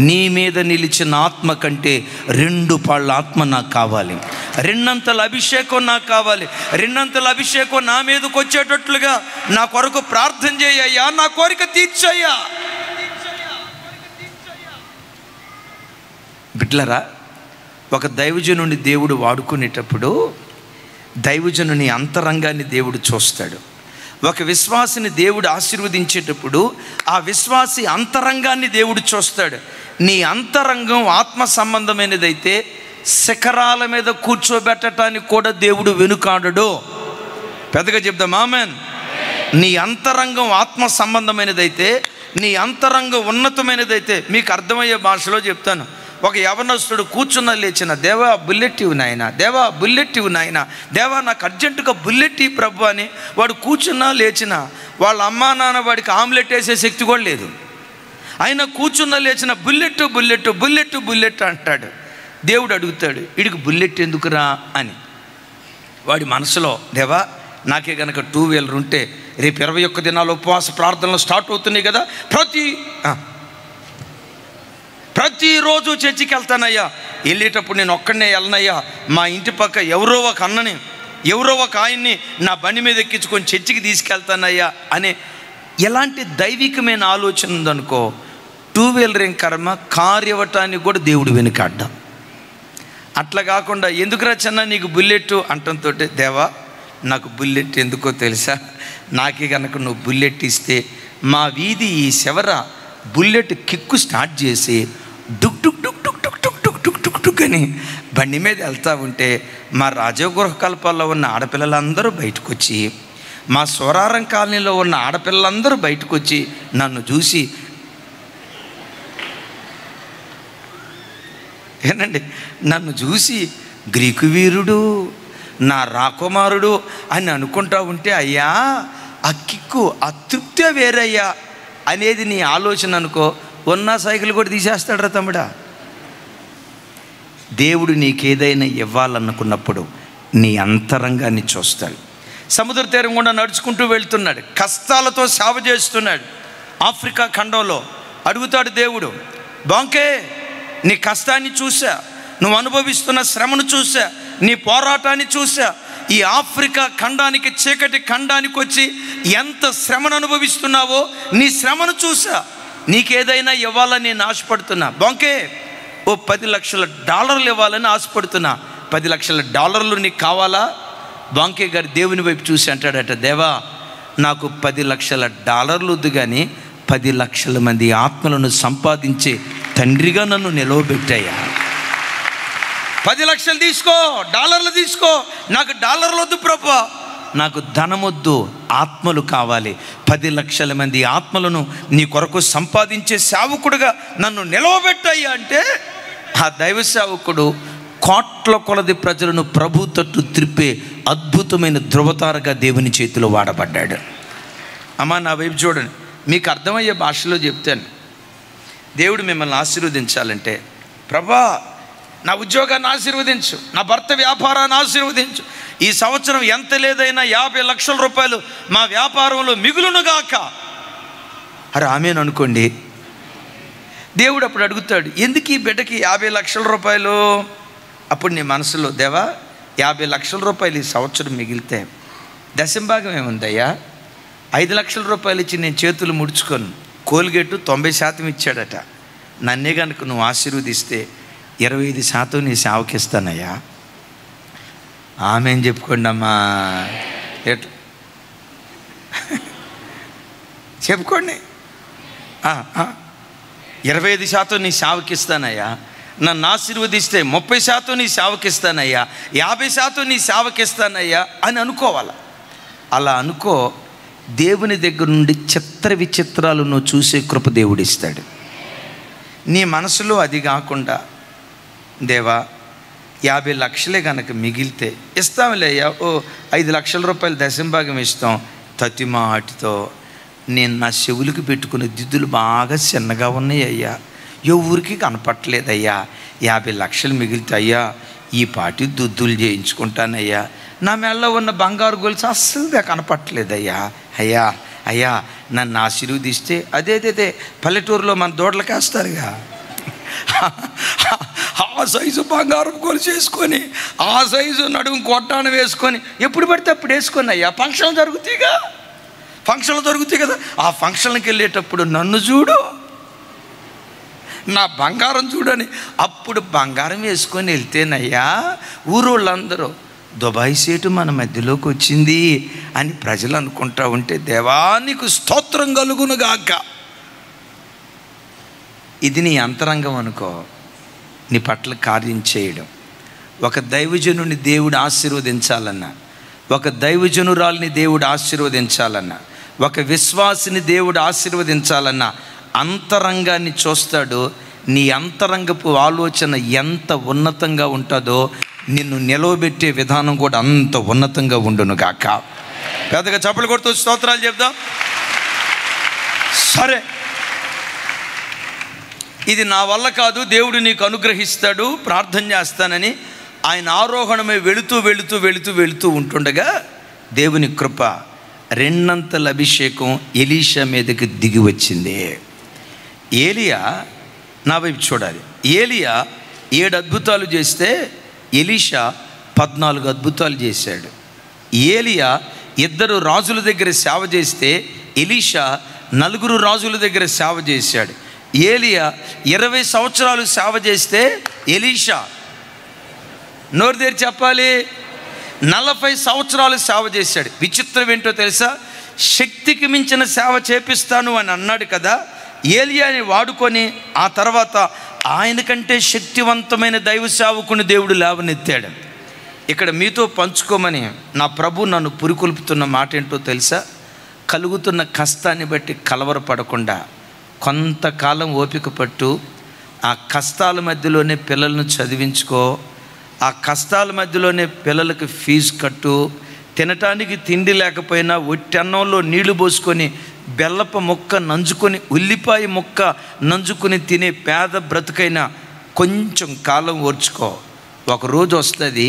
నీ మీద నిలిచిన ఆత్మ కంటే 2 పాళ్ళ ఆత్మ నాకు కావాలి, 2 అభిషేకం నాకు కావాలి, 2 అభిషేకం నా మీదకి వచ్చేటట్లుగా నా కొరకు ప్రార్థన చేయయ్యా, నా కోరిక తీర్చయ్యా. బిడ్లరా, ఒక దైవజనుని దేవుడు వాడుకునేటప్పుడు దైవజనుని అంతరంగాన్ని దేవుడు చూస్తాడు. ఒక విశ్వాసిని దేవుడు ఆశీర్వదించేటప్పుడు ఆ విశ్వాసి అంతరంగాన్ని దేవుడు చూస్తాడు. నీ అంతరంగం ఆత్మ సంబంధమైనదైతే శిఖరాల మీద కూర్చోబెట్టడానికి కూడా దేవుడు వెనుకాడడు. పెద్దగా చెప్దాం ఆమెన్. నీ అంతరంగం ఆత్మ సంబంధమైనదైతే, నీ అంతరంగం ఉన్నతమైనదైతే, మీకు అర్థమయ్యే భాషలో చెప్తాను. ఒక యవనస్తుడు కూర్చున్న లేచిన, దేవా బుల్లెట్ ఇవ్వు నాయన, దేవా బుల్లెట్ ఇవ్వు నాయన, దేవా నాకు అర్జెంటుగా బుల్లెట్ ఇవ్వు ప్రభు అని వాడు కూర్చున్నా లేచిన, వాళ్ళ అమ్మా నాన్న వాడికి ఆమ్లెట్ వేసే శక్తి కూడా లేదు. ఆయన కూర్చున్న లేచిన బుల్లెట్ బుల్లెట్ బుల్లెట్ బుల్లెట్ అంటాడు. దేవుడు అడుగుతాడు, వీడికి బుల్లెట్ ఎందుకురా అని. వాడి మనసులో, దేవా నాకే కనుక 2 వీలర్ ఉంటే రేపు 21 దినాలు ఉపవాస ప్రార్థనలు స్టార్ట్ అవుతున్నాయి కదా, ప్రతిరోజు చర్చికి వెళ్తానయ్యా, వెళ్ళేటప్పుడు నేను ఒక్కడనే వెళ్ళనయ్యా, మా ఇంటి పక్క ఎవరో ఒక అన్నని ఎవరో ఒక ఆయన్ని నా బండి మీద ఎక్కించుకొని చర్చికి తీసుకెళ్తానయ్యా అనే ఎలాంటి దైవికమైన ఆలోచన ఉందనుకో, 2 వీలర్ ఏం కర్మ, కారు ఇవ్వటానికి కూడా దేవుడు వెనుకాడ్డా. అట్లా కాకుండా ఎందుకురా చిన్న నీకు బుల్లెట్ అంటంతో, దేవా నాకు బుల్లెట్ ఎందుకో తెలుసా, నాకే కనుక నువ్వు బుల్లెట్ ఇస్తే మా వీధి ఈ చివర బుల్లెట్ కిక్కు స్టార్ట్ చేసి Duc Duc Duc Duc Duc Duc Duc Duc Duc Duc అని బండి మీద వెళ్తూ ఉంటే మా రాజగృహ కల్పాల్లో ఉన్న ఆడపిల్లలందరూ బయటకు వచ్చి, మా సోరారం కాలనీలో ఉన్న ఆడపిల్లలందరూ బయటకు వచ్చి నన్ను చూసి, ఏనండి, నన్ను చూసి గ్రీకు వీరుడు, నా రాకుమారుడు అని అనుకుంటా ఉంటే, అయ్యా ఆ కిక్కు, ఆ తృప్తే వేరయ్యా అనేది నీ ఆలోచన అనుకో, ఉన్న సైకిల్ కూడా తీసేస్తాడరా తమ్ముడా. దేవుడు నీకేదైనా ఇవ్వాలనుకున్నప్పుడు నీ అంతరంగాన్ని చూస్తాడు. సముద్ర తీరం గుండా నడుచుకుంటూ వెళ్తున్నాడు, కష్టాలతో సేవ చేస్తున్నాడు. ఆఫ్రికా ఖండంలో అడుగుతాడు దేవుడు, బాంకే నీ కష్టాన్ని చూసా, నువ్వు అనుభవిస్తున్న శ్రమను చూసా, నీ పోరాటాన్ని చూసా, ఈ ఆఫ్రికా ఖండానికి, చీకటి ఖండానికి వచ్చి ఎంత శ్రమను అనుభవిస్తున్నావో నీ శ్రమను చూసా, నీకేదైనా ఇవ్వాలని నేను ఆశపడుతున్నా. బాంకే ఓ $10 లక్షల ఇవ్వాలని ఆశపడుతున్నా, $10 లక్షల నీకు కావాలా? బాంకే గారు దేవుని వైపు చూసి అంటాడట, దేవా నాకు $10 లక్షల వద్దు కానీ 10 లక్షల మంది ఆత్మలను సంపాదించే తండ్రిగా నన్ను నిలవబెట్టాయా. 10 లక్షలు తీసుకో, తీసుకో, నాకు డాలర్లు వద్దు ప్రభు, నాకు ధనమొద్దు, ఆత్మలు కావాలి. 10 లక్షల మంది ఆత్మలను నీ కొరకు సంపాదించే సేవకుడుగా నన్ను నిలవబెట్టాయా అంటే, ఆ దైవ సేవకుడు కోట్ల కొలది ప్రజలను ప్రభు తట్టు త్రిప్పే అద్భుతమైన ధృవతారగా దేవుని చేతిలో వాడబడ్డాడు. అమ్మా నా వైపు చూడండి, మీకు అర్థమయ్యే భాషలో చెప్తాను. దేవుడు మిమ్మల్ని ఆశీర్వదించాలంటే, ప్రభా నా ఉద్యోగాన్ని ఆశీర్వదించు, నా భర్త వ్యాపారాన్ని ఆశీర్వదించు, ఈ సంవత్సరం ఎంత లేదైనా 50 లక్షల రూపాయలు మా వ్యాపారంలో మిగులునుగాక. అరే ఆమెను అనుకోండి. దేవుడు అప్పుడు అడుగుతాడు, ఎందుకు ఈ బిడ్డకి 50 లక్షల రూపాయలు? అప్పుడు నీ మనసులో, దేవా 50 లక్షల రూపాయలు ఈ సంవత్సరం మిగిలితే దశంభాగం ఏముందయ్యా, 5 లక్షల రూపాయలు ఇచ్చి నేను చేతులు ముడుచుకోను, కోల్గేట్ 90% ఇచ్చాడట. నన్నే కనుక నువ్వు ఆశీర్వదిస్తే 25% నీ సేవకి ఇస్తానయ్యా. ఆమెన్ చెప్పుకోండి అమ్మా. ఎట్లా చెప్పుకోండి. 25% నీ సేవకి ఇస్తానయ్యా, నన్ను ఆశీర్వదిస్తే 30% నీ సేవకి ఇస్తానయ్యా, 50% నీ సేవకి ఇస్తానయ్యా అని అనుకోవాలి. అలా అనుకో. దేవుని దగ్గర నుండి చిత్ర విచిత్రాలు నువ్వు చూసే కృప దేవుడు ఇస్తాడు. నీ మనసులో అది కాకుండా, దేవా 50 లక్షలే కనుక మిగిలితే ఇస్తాంలే అయ్యా, ఓ 5 లక్షల రూపాయలు దశంభాగం ఇస్తాం. తతిమాటితో నేను నా చెవులకు పెట్టుకునే దిద్దులు బాగా చిన్నగా ఉన్నాయి అయ్యా, ఎవరికి కనపట్టలేదయ్యా, 50 లక్షలు మిగిలితే అయ్యా ఈ పాటి దుద్దులు చేయించుకుంటానయ్యా, నా మెడలో ఉన్న బంగారు గొలుసు అస్సలు కనపట్టలేదయ్యా, అయ్యా అయ్యా నన్ను ఆశీర్వదిస్తే. అదే పల్లెటూరులో మన దూడలకు వేస్తారుగా, ఆ సైజు బంగారం గొలుసు వేసుకొని, ఆ సైజు నడుము కొట్టాను వేసుకొని ఎప్పుడు పడితే అప్పుడు వేసుకొని అయ్యా ఫంక్షన్లు జరుగుతాయి కదా, ఆ ఫంక్షన్కి వెళ్ళేటప్పుడు నన్ను చూడు, నా బంగారం చూడని అప్పుడు బంగారం వేసుకొని వెళ్తేనయ్యా ఊరోళ్ళందరూ దుబాయ్ సేటు మన మధ్యలోకి వచ్చింది అని ప్రజలు అనుకుంటా ఉంటే, దేవా నీకు స్తోత్రం కలుగునుగాక. ఇది నీ అంతరంగం అనుకో. నీ పట్ల కార్యం చేయడం. ఒక దైవజనుని దేవుడు ఆశీర్వదించాలన్నా, ఒక దైవజనురాల్ని దేవుడు ఆశీర్వదించాలన్నా, ఒక విశ్వాసిని దేవుడు ఆశీర్వదించాలన్నా అంతరంగాన్ని చూస్తాడు. నీ అంతరంగపు ఆలోచన ఎంత ఉన్నతంగా ఉంటుందో నిన్ను నిలవబెట్టే విధానం కూడా అంత ఉన్నతంగా ఉండును గాక. పెద్దగా చప్పలు కొడుతూ స్తోత్రాలు చెప్దాం. సరే, ఇది నా వల్ల కాదు, దేవుడు నీకు అనుగ్రహిస్తాడు, ప్రార్థన చేస్తానని ఆయన ఆరోహణమై వెళుతూ ఉంటుండగా దేవుని కృప 2 అంతల అభిషేకం ఎలీషా మీదకి దిగి వచ్చింది. ఏలియా నా వైపు చూడాలి. ఏలియా 7 అద్భుతాలు చేస్తే ఎలీషా 14 అద్భుతాలు చేశాడు. ఏలియా 2 రాజుల దగ్గర సేవ చేస్తే ఎలీషా 4 రాజుల దగ్గర సేవ చేశాడు. ఏలియా 20 సంవత్సరాలు సేవ చేస్తే ఎలీషా నోరు తెరిచి చెప్పాలి 40 సంవత్సరాలు సేవ చేశాడు. విచిత్రం ఏంటో తెలుసా? శక్తికి మించిన సేవ చేపిస్తాను అని అన్నాడు కదా, ఏలియాని వాడుకొని ఆ తర్వాత ఆయన కంటే శక్తివంతమైన దైవ సేవకుని దేవుడు లేవనెత్తాడు. ఇక్కడ మీతో పంచుకోమని నా ప్రభు నన్ను పురికొల్పుతున్న మాట ఏంటో తెలుసా? కలుగుతున్న కష్టాన్ని బట్టి కలవరపడకుండా కొంతకాలం ఓపిక పట్టు. ఆ కష్టాల మధ్యలోనే పిల్లలను చదివించుకో, ఆ కష్టాల మధ్యలోనే పిల్లలకు ఫీజు కట్టు. తినటానికి తిండి లేకపోయినా ఒట్టన్నంలో నీళ్లు పోసుకొని బెల్లపు ముక్క నంజుకొని ఉల్లిపాయ ముక్క నంజుకొని తినే పేద బ్రతుకైనా కొంచెం కాలం ఓర్చుకో. ఒకరోజు వస్తుంది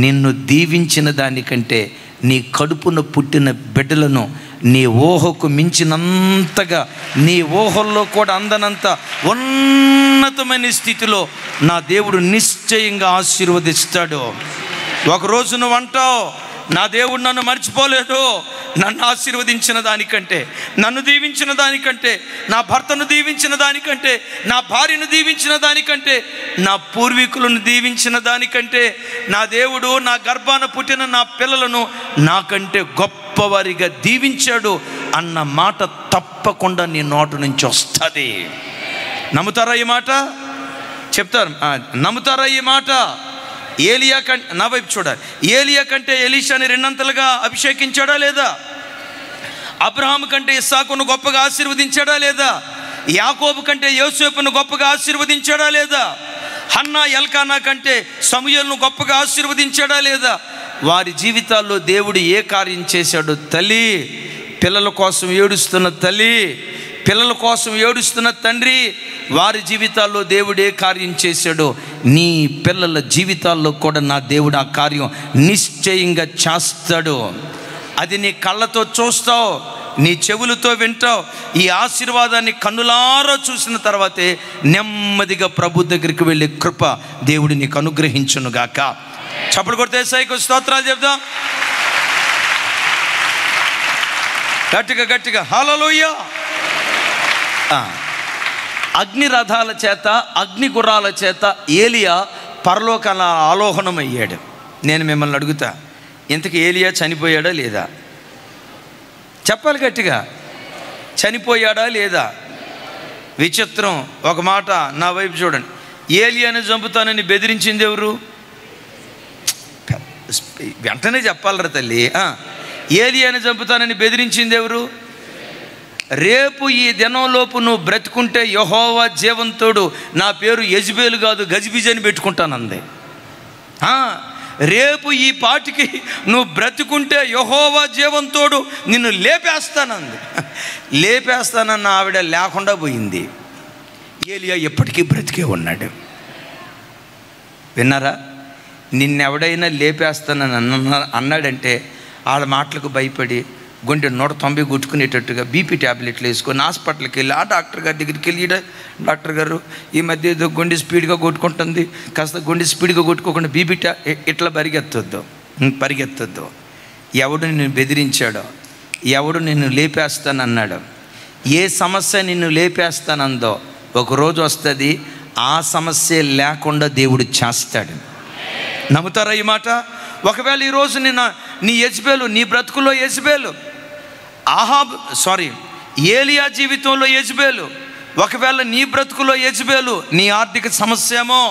నిన్ను దీవించిన దానికంటే నీ కడుపున పుట్టిన బిడ్డలను నీ ఊహకు మించినంతగా, నీ ఊహల్లో కూడా అందనంత ఉన్నతమైన స్థితిలో నా దేవుడు నిశ్చయంగా ఆశీర్వదిస్తాడు. ఒకరోజు నువ్వు అంటావు, నా దేవుడు నన్ను మర్చిపోలేదు, నన్ను ఆశీర్వదించిన దానికంటే, నన్ను దీవించిన దానికంటే, నా భర్తను దీవించిన దానికంటే, నా భార్యను దీవించిన దానికంటే, నా పూర్వీకులను దీవించిన దానికంటే, నా దేవుడు నా గర్భాన పుట్టిన నా పిల్లలను నాకంటే గొప్పవారిగా దీవించాడు అన్న మాట తప్పకుండా నీ నోటు నుంచి వస్తుంది. నమ్ముతారా ఈ మాట? చెప్తారు, నమ్ముతారా ఈ మాట? ఏలియా కంటే, నా వైపు చూడాలి, ఏలియా కంటే ఎలీషాని 2 అంతలుగా అభిషేకించాడా లేదా? అబ్రహాము కంటే ఇస్సాకును గొప్పగా ఆశీర్వదించాడా లేదా? యాకోబు కంటే యోసేపును గొప్పగా ఆశీర్వదించాడా లేదా? హన్నా ఎల్కానా కంటే సమూయేలును గొప్పగా ఆశీర్వదించాడా లేదా? వారి జీవితాల్లో దేవుడు ఏ కార్యం చేశాడో తల్లి, పిల్లల కోసం ఏడుస్తున్న తల్లి, పిల్లల కోసం ఏడుస్తున్న తండ్రి, వారి జీవితాల్లో దేవుడు ఏ కార్యం చేశాడో నీ పిల్లల జీవితాల్లో కూడా నా దేవుడు ఆ కార్యం నిశ్చయంగా చేస్తాడు. అది నీ కళ్ళతో చూస్తావు, నీ చెవులతో వింటావు. ఈ ఆశీర్వాదాన్ని కన్నులారా చూసిన తర్వాతే నెమ్మదిగా ప్రభు దగ్గరికి వెళ్ళే కృప దేవుడు నీకు అనుగ్రహించునుగాక. చప్పుడు కొడితే సైకు స్తోత్రాలు చెప్దాం గట్టిగా. హల్లెలూయా. అగ్ని రథాల చేత, అగ్ని గుర్రాల చేత ఏలియా పరలోకాల ఆరోహణమయ్యాడు. నేను మిమ్మల్ని అడుగుతా, ఇంతకు ఏలియా చనిపోయాడా లేదా? చెప్పాలి గట్టిగా. చనిపోయాడా లేదా? విచిత్రం. ఒక మాట నా వైపు చూడండి. ఏలియాని చంపుతానని బెదిరించింది ఎవరు? వెంటనే చెప్పాలరా తల్లి. ఏలియాని చంపుతానని బెదిరించింది ఎవరు? రేపు ఈ దినంలోపు నువ్వు బ్రతుకుంటే యెహోవా జీవంతోడు, నా పేరు యెజబేలు కాదు గజిబిజి అని పెట్టుకుంటానంది. రేపు ఈ పాటికి నువ్వు బ్రతుకుంటే యెహోవా జీవంతోడు నిన్ను లేపేస్తానంది. లేపేస్తానన్న ఆవిడ లేకుండా పోయింది. ఏలియా ఎప్పటికీ బ్రతికే ఉన్నాడు. విన్నారా? నిన్నెవడైనా లేపేస్తానని అన్నాడంటే వాళ్ళ మాటలకు భయపడి గుండె 190 కొట్టుకునేటట్టుగా బీపీ ట్యాబ్లెట్లు వేసుకొని హాస్పిటల్కి వెళ్ళి ఆ డాక్టర్ గారి దగ్గరికి వెళ్ళి, డాక్టర్ గారు ఈ మధ్య ఏదో గుండె స్పీడ్గా కొట్టుకుంటుంది, కాస్త గుండె స్పీడ్గా కొట్టుకోకుండా బీపీ ఇట్లా పరిగెత్తొద్దు. ఎవడు నిన్ను బెదిరించాడో, ఎవడు నిన్ను లేపేస్తానన్నాడో, ఏ సమస్య నిన్ను లేపేస్తానందో ఒకరోజు వస్తుంది. ఆ సమస్య లేకుండా దేవుడు చేస్తాడు. నమ్ముతారా ఈ మాట? ఒకవేళ ఈరోజు నీ యెజబేలు, నీ బ్రతుకులో యెజబేలు, ఏలియా జీవితంలో యెజబేలు, ఒకవేళ నీ బ్రతుకులో యెజబేలు నీ ఆర్థిక సమస్యేమో,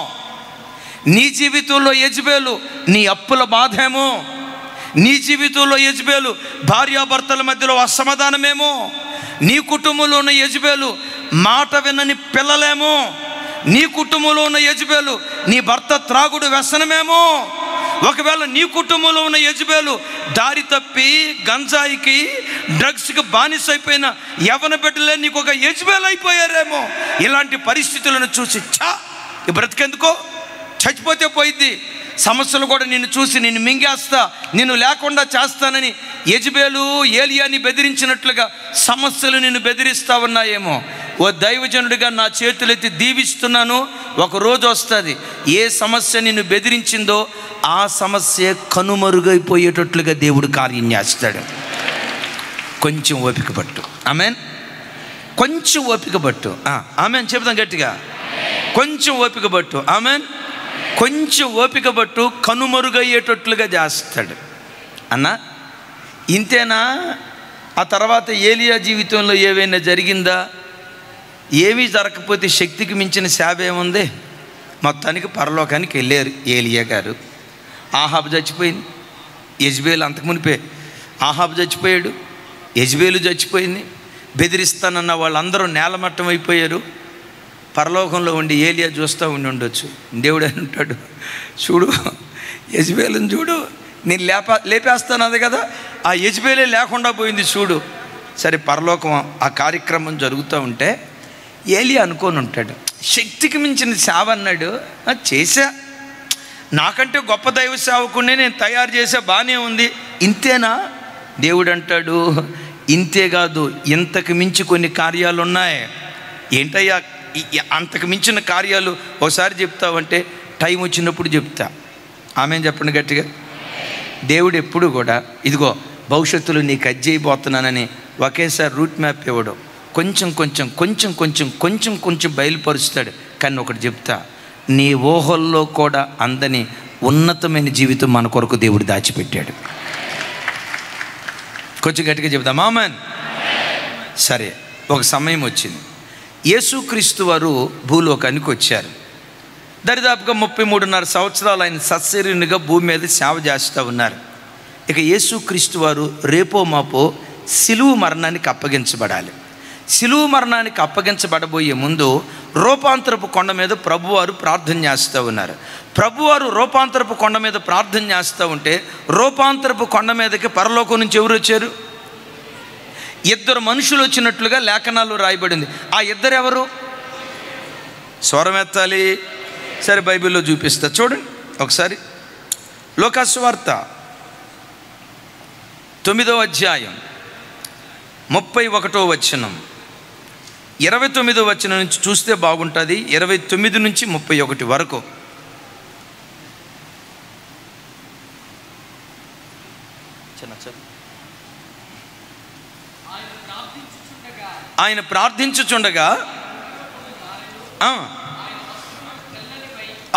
నీ జీవితంలో యెజబేలు నీ అప్పుల బాధేమో, నీ జీవితంలో యెజబేలు భార్యాభర్తల మధ్యలో అసమాధానమేమో, నీ కుటుంబంలో ఉన్న యెజబేలు మాట వినని పిల్లలేమో, నీ కుటుంబంలో ఉన్న యెజబేలు నీ భర్త త్రాగుడు వ్యసనమేమో, ఒకవేళ నీ కుటుంబంలో ఉన్న యెజబేలు దారి తప్పి గంజాయికి డ్రగ్స్కి బానిసైపోయిన యవన బిడ్డలే నీకు ఒక యెజబేలు అయిపోయారేమో. ఇలాంటి పరిస్థితులను చూసి ఈ బ్రతికెందుకో, చచ్చిపోతే పోయిద్ది, సమస్యలు కూడా నిన్ను చూసి నిన్ను మింగేస్తా, నిన్ను లేకుండా చేస్తానని యెజబేలు ఏలియాని బెదిరించినట్లుగా సమస్యలు నిన్ను బెదిరిస్తా ఉన్నాయేమో. ఓ దైవజనుడిగా నా చేతులెత్తి దీవిస్తున్నాను, ఒకరోజు వస్తుంది ఏ సమస్య నిన్ను బెదిరించిందో ఆ సమస్య కనుమరుగైపోయేటట్లుగా దేవుడు కార్యం చేస్తాడు. కొంచెం ఓపిక పట్టు. ఆమెన్. కొంచెం ఓపిక పట్టు. ఆమెన్ చెప్తాం గట్టిగా. కొంచెం ఓపిక పట్టు. ఆమెన్. కొంచెం ఓపిక పట్టు, కనుమరుగయ్యేటట్లుగా చేస్తాడు. అన్న ఇంతేనా? ఆ తర్వాత ఏలియా జీవితంలో ఏవైనా జరిగిందా? ఏమీ జరగకపోతే శక్తికి మించిన సేవ ఏముంది? మొత్తానికి పరలోకానికి వెళ్ళారు ఏలియా గారు. ఆహాబు చచ్చిపోయింది, యెజబేలు అంతకుమునిపే ఆహాబు చచ్చిపోయాడు, యెజబేలు చచ్చిపోయింది. బెదిరిస్తానన్న వాళ్ళందరూ నేలమట్టం అయిపోయారు. పరలోకంలో ఉండి ఏలియా చూస్తూ ఉండొచ్చు. దేవుడు అని ఉంటాడు, చూడు యెజబేలుని చూడు, నేను లేపేస్తాను కదా, ఆ యెజబేలే లేకుండా పోయింది చూడు. సరే, పరలోకం ఆ కార్యక్రమం జరుగుతూ ఉంటే ఏలియా అనుకొని ఉంటాడు, శక్తికి మించిన సేవ అన్నాడు, చేశా, నాకంటే గొప్ప దైవ సేవకుడిని నేను తయారు చేసా, బాగానే ఉంది, ఇంతేనా? దేవుడు అంటాడు, ఇంతేకాదు, ఇంతకు మించి కొన్ని కార్యాలు ఉన్నాయి. ఏంటయ్యా అంతకు మించిన కార్యాలు? ఒకసారి చెప్తావంటే టైం వచ్చినప్పుడు చెప్తా. ఆమెను చెప్పండి గట్టిగా. దేవుడు ఎప్పుడు కూడా ఇదిగో భవిష్యత్తులో నీకు అజ్జయిపోతున్నానని ఒకేసారి రూట్ మ్యాప్ ఇవ్వడు. కొంచెం కొంచెం కొంచెం కొంచెం కొంచెం కొంచెం బయలుపరుస్తాడు. కానీ ఒకటి చెప్తా, నీ ఊహల్లో కూడా అందని ఉన్నతమైన జీవితం మన కొరకు దేవుడు దాచిపెట్టాడు. కొంచెం గట్టిగా చెప్తాం ఆమెన్. సరే, ఒక సమయం వచ్చింది, యేసుక్రీస్తు వారు భూలోకానికి వచ్చారు. దరిదాపుగా 33.5 సంవత్సరాలు ఆయన సశరీరునిగా భూమి మీద సేవ చేస్తూ ఉన్నారు. ఇక యేసుక్రీస్తు వారు రేపో మాపో సిలువు మరణానికి అప్పగించబడాలి. సిలువు మరణానికి అప్పగించబడబోయే ముందు రూపాంతరపు కొండ మీద ప్రభువారు ప్రార్థన చేస్తూ ఉన్నారు. ప్రభువారు రూపాంతరపు కొండ మీద ప్రార్థన చేస్తూ ఉంటే రూపాంతరపు కొండ మీదకి పరలోకం నుంచి ఎవరు వచ్చారు? 2 మనుషులు వచ్చినట్లుగా లేఖనాలు రాయబడింది. ఆ 2 ఎవరు? స్వరమెత్తాలి. సరే, బైబిల్లో చూపిస్తా చూడండి ఒకసారి. లూకా సువార్త 9వ అధ్యాయం 31వ వచనం, 29వ వచనం నుంచి చూస్తే బాగుంటుంది. 29 నుంచి 31 వరకు. ఆయన ప్రార్థించుచుండగా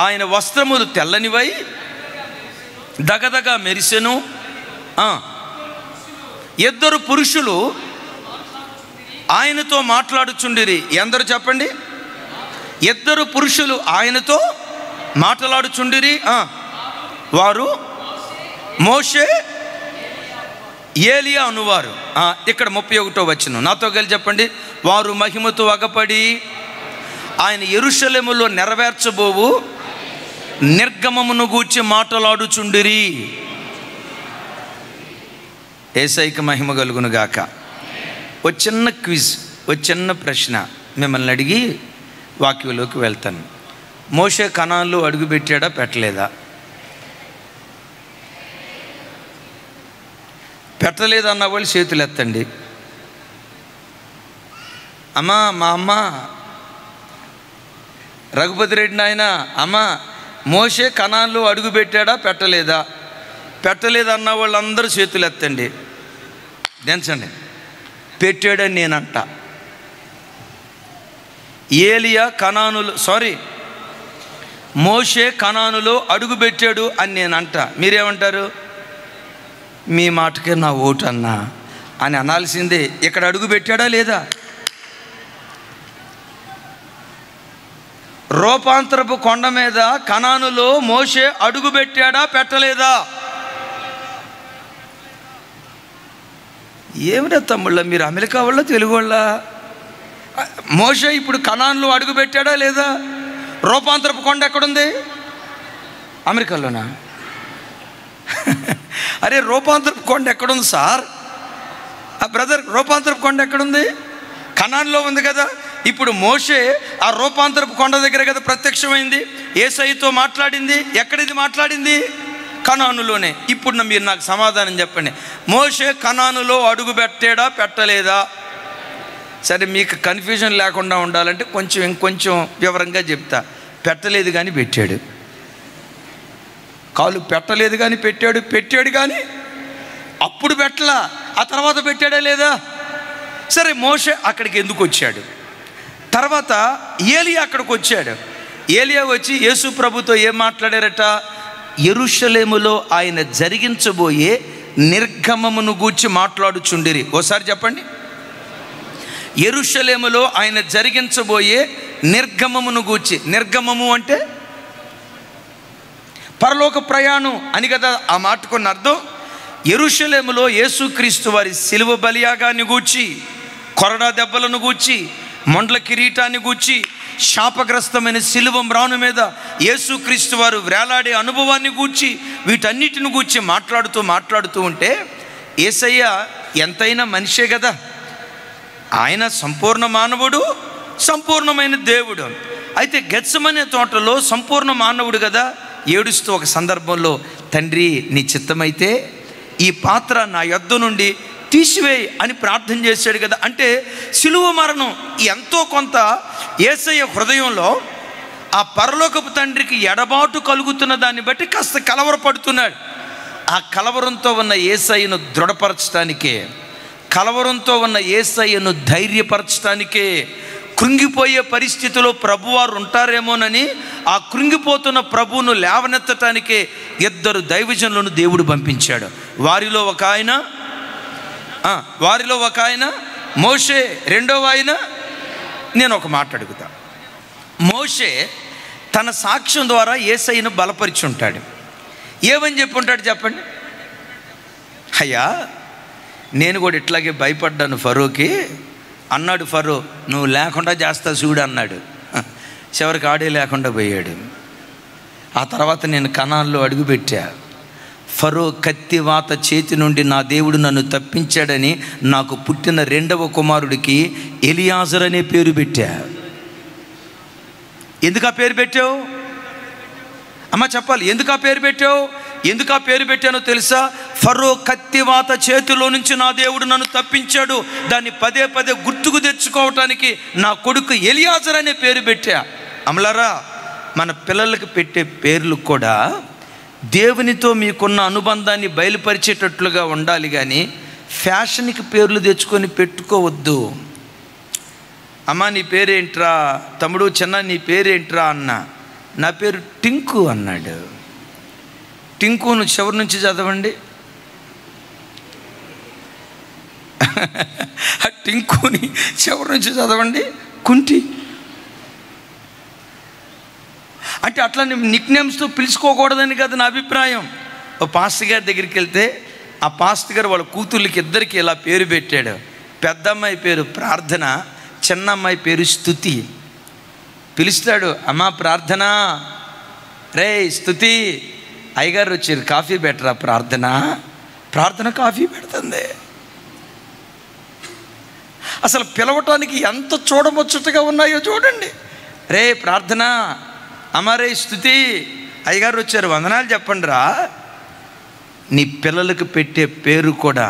ఆయన వస్త్రములు తెల్లనివై దగదగా మెరిసెను. ఇద్దరు పురుషులు ఆయనతో మాట్లాడుచుండిరి. ఎందరు చెప్పండి? ఇద్దరు పురుషులు ఆయనతో మాట్లాడుచుండిరి. వారు మోషే, ఏలియా అనువారు. ఇక్కడ 31వ వచనం నాతో కలిసి చెప్పండి. వారు మహిమతో అగపడి ఆయన యెరూషలేములో నెరవేర్చబోవు నిర్గమమును గూర్చి మాట్లాడుచుండిరి. యేసయ్యకి మహిమ కలుగును గాక. ఓ చిన్న క్విజ్, ఓ చిన్న ప్రశ్న మిమ్మల్ని అడిగి వాక్యంలోకి వెళ్తాను. మోషే కనాన్లో అడుగు పెట్టాడా పెట్టలేదా? పెట్టలేదన్న వాళ్ళు చేతులు ఎత్తండి. అమ్మా, మా అమ్మ రఘుపతి రెడ్డి నాయన, అమ్మ మోషే కనాన్లో అడుగు పెట్టాడా పెట్టలేదా? పెట్టలేదన్న వాళ్ళందరూ చేతులు ఎత్తండి. దించండి. పెట్టాడని నేనంట. ఏలియా మోషే కనానులో అడుగు పెట్టాడు అని నేనంట. మీరేమంటారు? మీ మాటకే నా ఓటు అన్నా అని అనాల్సిందే. ఇక్కడ అడుగు పెట్టాడా లేదా? రూపాంతరపు కొండ మీద కనానులో మోషే అడుగు పెట్టాడా పెట్టలేదా? ఏమిటా తమ్ముళ్ళ, మీరు అమెరికా వాళ్ళ తెలుగు వాళ్ళ? మోషే ఇప్పుడు కనాన్లో అడుగు పెట్టాడా లేదా? రూపాంతరపు కొండ ఎక్కడుంది? అమెరికాలోనా? అరే, రూపాంతరపు కొండ ఎక్కడుంది సార్? బ్రదర్, రూపాంతరపు కొండ ఎక్కడుంది? కనాన్లో ఉంది కదా. ఇప్పుడు మోషే ఆ రూపాంతరపు కొండ దగ్గర కదా ప్రత్యక్షమైంది, యేసయ్యతో మాట్లాడింది. ఎక్కడిది మాట్లాడింది? కనానులోనే. ఇప్పుడు మీరు నాకు సమాధానం చెప్పండి. మోషే కనానులో అడుగు పెట్టాడా పెట్టలేదా? సరే, మీకు కన్ఫ్యూజన్ లేకుండా ఉండాలంటే ఇంకొంచెం వివరంగా చెప్తా. పెట్టలేదు కానీ పెట్టాడు. కాలు పెట్టలేదు కానీ పెట్టాడు కానీ అప్పుడు పెట్టలా, ఆ తర్వాత పెట్టాడా లేదా? సరే, మోషే అక్కడికి ఎందుకు వచ్చాడు? తర్వాత ఏలియా అక్కడికి వచ్చాడు. ఏలియా వచ్చి యేసు ప్రభుతో ఏం మాట్లాడారట? యెరూషలేములో ఆయన జరిగించబోయే నిర్గమమును గూర్చి మాట్లాడుచుండిరి. ఓసారి చెప్పండి. యెరూషలేములో ఆయన జరిగించబోయే నిర్గమమును గూర్చి. నిర్గమము అంటే పరలోక ప్రయాణం అని కదా ఆ మాటకున్న అర్థం. యెరూషలేములో యేసుక్రీస్తు వారి సిలువ బలియాగాన్ని గూర్చి, కొరడా దెబ్బలను గూర్చి, మొండ్ల కిరీటాన్ని గూర్చి, శాపగ్రస్తమైన సిలువ మ్రాను మీద యేసుక్రీస్తు వారు వేలాడే అనుభవాన్ని గూర్చి, వీటన్నిటిని గూర్చి మాట్లాడుతూ ఉంటే, యేసయ్య ఎంతైనా మనిషే కదా. ఆయన సంపూర్ణ మానవుడు, సంపూర్ణమైన దేవుడు. అయితే గెత్సెమనే తోటలో సంపూర్ణ మానవుడు కదా, ఏడుస్తూ ఒక సందర్భంలో, తండ్రి నీ చిత్తమైతే ఈ పాత్ర నా యొద్ద నుండి తీసివేయి అని ప్రార్థన చేశాడు కదా. అంటే సిలువ మరణం ఎంతో కొంత యేసయ్య హృదయంలో ఆ పరలోకపు తండ్రికి ఎడబాటు కలుగుతున్న దాన్ని బట్టి కాస్త కలవరపడుతున్నాడు. ఆ కలవరంతో ఉన్న యేసయ్యను దృఢపరచడానికే, కలవరంతో ఉన్న యేసయ్యను ధైర్యపరచడానికే, కృంగిపోయే పరిస్థితిలో ప్రభువారు ఉంటారేమోనని ఆ కృంగిపోతున్న ప్రభువును లేవనెత్తటానికే 2 దైవజనులను దేవుడు పంపించాడు. వారిలో ఒక ఆయన మోషే, రెండవ ఆయన. నేను ఒక మాట అడుగుతా. మోషే తన సాక్ష్యం ద్వారా యేసయ్యను బలపరిచి ఉంటాడు. ఏమని చెప్పి ఉంటాడు చెప్పండి? అయ్యా, నేను కూడా ఇట్లాగే భయపడ్డాను ఫరోకి అన్నాడు. ఫరో, నువ్వు లేకుండా చేస్తా చూడు అన్నాడు. చివరికి ఆడే లేకుండా పోయాడు. ఆ తర్వాత నేను కనాన్లో అడుగుపెట్టా. ఫరో కత్తివాత చేతి నుండి నా దేవుడు నన్ను తప్పించాడని నాకు పుట్టిన 2వ కుమారుడికి ఎలియాజర్ అనే పేరు పెట్టా. ఎందుకు ఆ పేరు పెట్టావు అమ్మ? చెప్పాలి. ఎందుకు ఆ పేరు పెట్టావు? ఎందుకు ఆ పేరు పెట్టానో తెలుసా? ఫరో కత్తివాత చేతిలో నుంచి నా దేవుడు నన్ను తప్పించాడు. దాన్ని పదే గుర్తుకు తెచ్చుకోవటానికి నా కొడుకు ఎలియాజర్ అనే పేరు పెట్టా. అమలారా, మన పిల్లలకు పెట్టే పేర్లు కూడా దేవునితో మీకున్న అనుబంధాన్ని బయలుపరిచేటట్లుగా ఉండాలి. కానీ ఫ్యాషన్కి పేర్లు తెచ్చుకొని పెట్టుకోవద్దు. అమ్మ నీ పేరేంట్రా, తమ్ముడు చిన్న నీ పేరేంట్రా అన్న. నా పేరు టింకు అన్నాడు. టింకును చివరి నుంచి చదవండి. ఆ టింకుని చివరి నుంచి చదవండి. కుంటి. అంటే అట్లా నిక్ నేమ్స్తో పిలుచుకోకూడదని కదా నా అభిప్రాయం. ఓ పాస్టర్ గారి దగ్గరికి వెళ్తే ఆ పాస్టర్ గారు వాళ్ళ కూతుర్లకి ఇద్దరికి ఇలా పేరు పెట్టాడు. పెద్ద అమ్మాయి పేరు ప్రార్థన, చిన్న అమ్మాయి పేరు స్తుతి. పిలుస్తాడు, అమ్మా ప్రార్థన, రే స్తుతి, అయ్యగారు వచ్చారు కాఫీ పెట్టరా. ప్రార్థన ప్రార్థన కాఫీ పెడుతుంది. అసలు పిలవటానికి ఎంత చూడముచ్చటగా ఉన్నాయో చూడండి. రే ప్రార్థన, అమ్మ రే స్తుతి, అయ్యగారు వచ్చారు వందనాలు చెప్పండి రా. నీ పిల్లలకు పెట్టే పేరు కూడా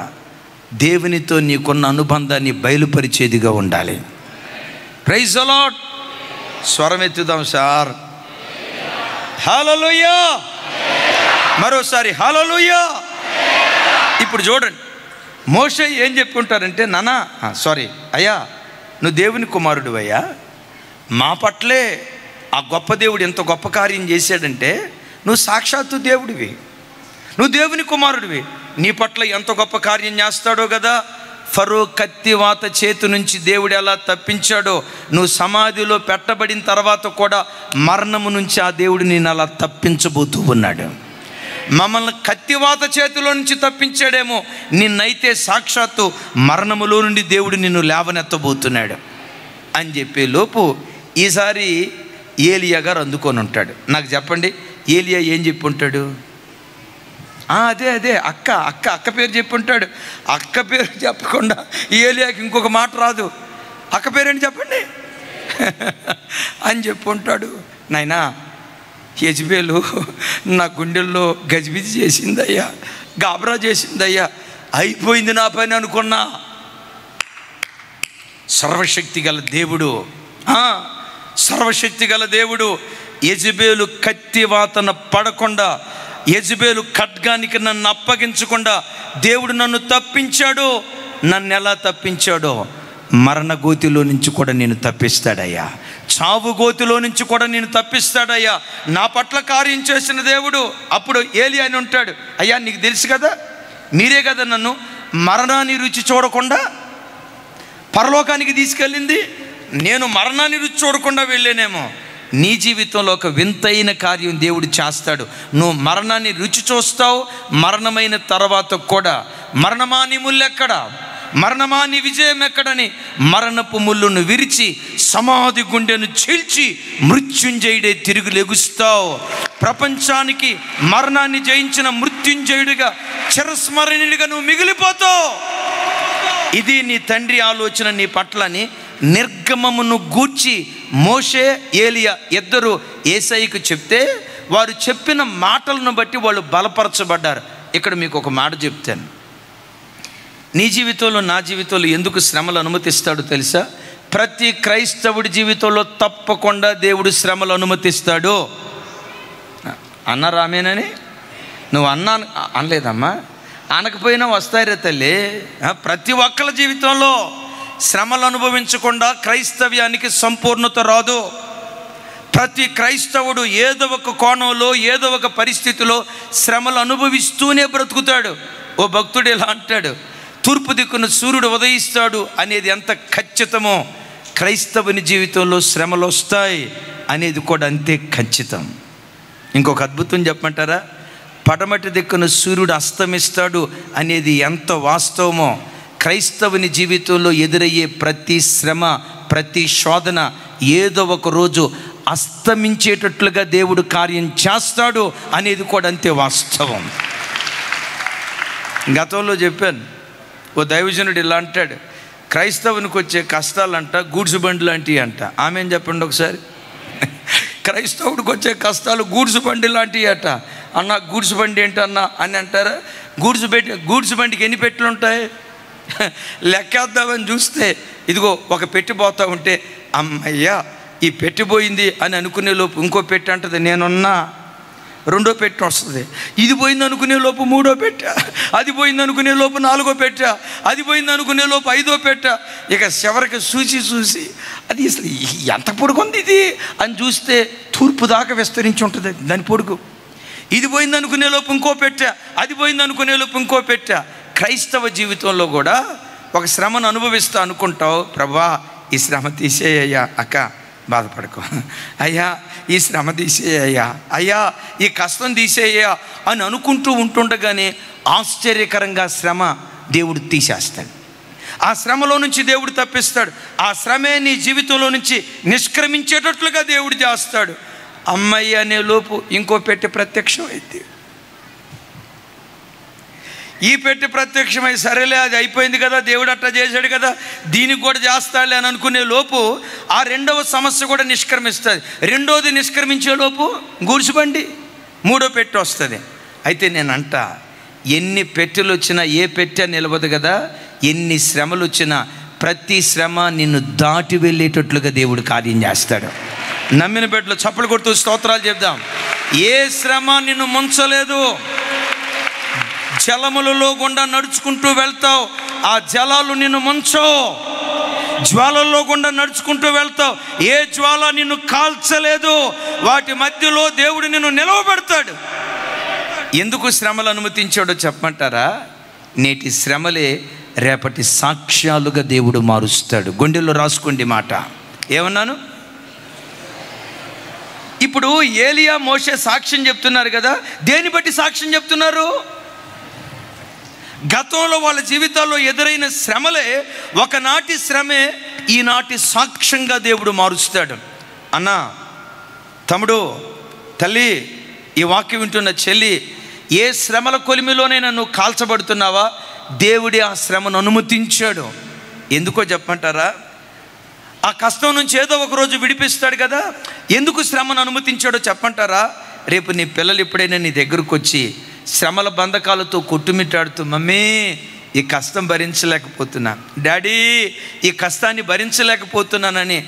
దేవునితో నీకున్న అనుబంధాన్ని బయలుపరిచేదిగా ఉండాలి. Praise the lord. స్వరం ఎత్తుదాం సార్. హల్లెలూయా. మరోసారి హల్లెలూయా. ఇప్పుడు చూడండి, మోషే ఏం చెప్పుకుంటారంటే, నానా సారీ అయ్యా, నువ్వు దేవుని కుమారుడు అయ్యా, మా పట్లే ఆ గొప్ప దేవుడు ఎంత గొప్ప కార్యం చేశాడంటే, నువ్వు సాక్షాత్తు దేవుడివి, నువ్వు దేవుని కుమారుడివి, నీ పట్ల ఎంత గొప్ప కార్యం చేస్తాడో కదా. ఫరో కత్తివాత చేతి నుంచి దేవుడు ఎలా తప్పించాడో, నువ్వు సమాధిలో పెట్టబడిన తర్వాత కూడా మరణము నుంచి ఆ దేవుడు నేను అలా తప్పించబోతూ ఉన్నాడు. మమ్మల్ని కత్తివాత చేతిలో నుంచి తప్పించాడేమో, నిన్నైతే సాక్షాత్తు మరణములో నుండి దేవుడు నిన్ను లేవనెత్తబోతున్నాడు అని చెప్పే లోపు ఈసారి ఏలియా గారు అందుకొని ఉంటాడు. నాకు చెప్పండి, ఏలియా ఏం చెప్పి ఉంటాడు? అదే అదే అక్క అక్క అక్క పేరు చెప్పి ఉంటాడు. అక్క పేరు చెప్పకుండా ఏలియాకి ఇంకొక మాట రాదు. అక్క పేరేంటి చెప్పండి అని చెప్పి ఉంటాడు. నాయనా, యెజబెలు నా గుండెల్లో గజిబిజి చేసిందయ్యా, గాబరా చేసిందయ్యా, అయిపోయింది నా పని అనుకున్నా. సర్వశక్తి గల దేవుడు, సర్వశక్తి గల దేవుడు యెజబెలు కత్తివాతన పడకుండా, యెజబెలు ఖడ్గానికి నన్ను అప్పగించకుండా దేవుడు నన్ను తప్పించాడు. నన్ను ఎలా తప్పించాడో మరణ గోతిలో నుంచి కూడా నేను తప్పిస్తాడయ్యా, చావు గోతిలో నుంచి కూడా నేను తప్పిస్తాడయ్యా, నా పట్ల కార్యం చేసిన దేవుడు. అప్పుడు ఏలియా అని ఉంటాడు, అయ్యా నీకు తెలుసు కదా, మీరే కదా నన్ను మరణాన్ని రుచి చూడకుండా పరలోకానికి తీసుకెళ్ళింది. నేను మరణాన్ని రుచి చూడకుండా వెళ్ళానేమో. నీ జీవితంలో ఒక వింతైన కార్యం దేవుడు చేస్తాడు. నువ్వు మరణాన్ని రుచి చూస్తావు. మరణమైన తర్వాత కూడా మరణమా నీ ముళ్ళు ఎక్కడ, మరణమా నీ విజయం ఎక్కడని మరణపు ముళ్ళును విరిచి సమాధి గుండెను చీల్చి మృత్యుంజయుడే తిరిగి లెగుస్తావు. ప్రపంచానికి మరణాన్ని జయించిన మృత్యుంజయుడిగా చిరస్మరణీయుడిగా నువ్వు మిగిలిపోతావు. ఇది నీ తండ్రి ఆలోచన నీ పట్లని. నిర్గమమును గూర్చి మోషే ఏలియా ఇద్దరు యేసయ్యకు చెప్తే వారు చెప్పిన మాటలను బట్టి వాళ్ళు బలపరచబడ్డారు. ఇక్కడ మీకు ఒక మాట చెప్తాను. నీ జీవితంలో నా జీవితంలో ఎందుకు శ్రమలు అనుమతిస్తాడో తెలుసా? ప్రతి క్రైస్తవుడి జీవితంలో తప్పకుండా దేవుడు శ్రమలు అనుమతిస్తాడు. అన్నారామేనని నువ్వు అనలేదమ్మా, అనకపోయినా వస్తాయిరే తల్లి. ప్రతి ఒక్కరి జీవితంలో శ్రమలు అనుభవించకుండా క్రైస్తవ్యానికి సంపూర్ణత రాదు. ప్రతి క్రైస్తవుడు ఏదో ఒక కోణంలో ఏదో ఒక పరిస్థితిలో శ్రమలు అనుభవిస్తూనే బ్రతుకుతాడు. ఓ భక్తుడు ఇలా అంటాడు, తూర్పు దిక్కున సూర్యుడు ఉదయిస్తాడు అనేది ఎంత ఖచ్చితమో క్రైస్తవుని జీవితంలో శ్రమలు వస్తాయి అనేది కూడా అంతే ఖచ్చితం. ఇంకొక అద్భుతం చెప్పమంటారా? పడమటి దిక్కున సూర్యుడు అస్తమిస్తాడు అనేది ఎంత వాస్తవమో క్రైస్తవుని జీవితంలో ఎదురయ్యే ప్రతి శ్రమ, ప్రతి శోధన ఏదో ఒక రోజు అస్తమించేటట్లుగా దేవుడు కార్యం చేస్తాడు అనేది కూడా అంతే వాస్తవం. గతంలో చెప్పాను, ఓ దైవజనుడు ఇలా అంటాడు, క్రైస్తవునికి వచ్చే కష్టాలంట గూడ్స్ బండి లాంటివి అంట. ఆమె ఏం చెప్పండి ఒకసారి. క్రైస్తవుడికి వచ్చే కష్టాలు గూడ్స్ బండి లాంటివి అట. అన్న గూడ్స్ బండి ఏంటన్నా అని అంటారా? గూడ్స్ బండికి ఎన్ని పెట్టెలు ఉంటాయి? లెక్కేద్దామని చూస్తే ఇదిగో ఒక పెట్టి పోతా ఉంటే అమ్మయ్యా ఈ పెట్టిపోయింది అని అనుకునే లోపు ఇంకో పెట్టి అంటది నేనున్నా. రెండో పెట్టె వస్తుంది. ఇది పోయింది అనుకునే లోపు మూడో పెట్టె, అది పోయింది అనుకునే లోపు నాలుగో పెట్టె, అది పోయింది అనుకునే లోపు ఐదో పెట్టె. ఇక చివరికి చూసి అది అసలు ఎంత పొడుగుంది ఇది అని చూస్తే తూర్పు దాకా విస్తరించి ఉంటుంది దాని పొడుగు. ఇది పోయింది అనుకునే లోపు ఇంకో పెట్టె, అది పోయింది అనుకునే లోపు ఇంకో పెట్టె. క్రైస్తవ జీవితంలో కూడా ఒక శ్రమను అనుభవిస్తా అనుకుంటావు, ప్రభువా ఈ శ్రమ తీసేయ్యా, అక్క బాధపడకు, అయ్యా ఈ శ్రమ తీసేయ్యా, అయ్యా ఈ కష్టం తీసేయ్యా అని అనుకుంటూ ఉంటుండగానే ఆశ్చర్యకరంగా శ్రమ దేవుడు తీసేస్తాడు. ఆ శ్రమలో నుంచి దేవుడు తప్పిస్తాడు. ఆ శ్రమే నీ జీవితంలో నుంచి నిష్క్రమించేటట్లుగా దేవుడు చేస్తాడు. అమ్మాయి అనే లోపు ఇంకో పెట్టె ప్రత్యక్షం అయింది. ఈ పెట్టె ప్రత్యక్షమై సరేలే అది అయిపోయింది కదా, దేవుడు అట్లా చేశాడు కదా, దీనికి కూడా చేస్తాడులే అని అనుకునే లోపు ఆ రెండవ సమస్య కూడా నిష్క్రమిస్తుంది. రెండోది నిష్క్రమించే లోపు గూడ్చుబండి మూడో పెట్టె వస్తుంది. అయితే నేనంట ఎన్ని పెట్టెలు వచ్చినా ఏ పెట్టె నిలవదు కదా, ఎన్ని శ్రమలు వచ్చినా ప్రతి శ్రమ నిన్ను దాటి వెళ్ళేటట్లుగా దేవుడు కార్యం చేస్తాడు. నమ్మిన బిడ్డలు చప్పలు కొడుతూ స్తోత్రాలు చెప్దాం. ఏ శ్రమ నిన్ను ముంచలేదు. జలములలో గుండా నడుచుకుంటూ వెళ్తావు, ఆ జలాలు నిన్ను ముంచవు. జ్వాలల్లో గుండా నడుచుకుంటూ వెళ్తావు, ఏ జ్వాల నిన్ను కాల్చలేదు. వాటి మధ్యలో దేవుడు నిన్ను నిలవబెడతాడు. ఎందుకు శ్రమలు అనుమతించాడో చెప్పమంటారా? నేటి శ్రమలే రేపటి సాక్ష్యాలుగా దేవుడు మారుస్తాడు. గుండెల్లో రాసుకోండి మాట. ఏమన్నాను? ఇప్పుడు ఏలియా మోషే సాక్ష్యం చెప్తున్నారు కదా, దేని బట్టి సాక్ష్యం చెప్తున్నారు? గతంలో వాళ్ళ జీవితాల్లో ఎదురైన శ్రమలే ఒకనాటి శ్రమే ఈనాటి సాక్ష్యంగా దేవుడు మారుస్తాడు. అన్నా, తమ్ముడు, తల్లి, ఈ వాక్యం వింటున్న చెల్లి, ఏ శ్రమల కొలిమిలోనైనా నువ్వు కాల్చబడుతున్నావా? దేవుడే ఆ శ్రమను అనుమతించాడు. ఎందుకో చెప్పమంటారా? ఆ కష్టం నుంచి ఏదో ఒక రోజు విడిపిస్తాడు కదా. ఎందుకు శ్రమను అనుమతించాడో చెప్పంటారా? రేపు నీ పిల్లలు ఎప్పుడైనా నీ దగ్గరకు వచ్చి శ్రమల బంధకాలతో కొట్టుమిట్టాడుతూ, మమ్మీ ఈ కష్టం భరించలేకపోతున్నా, డాడీ ఈ కష్టాన్ని భరించలేకపోతున్నానని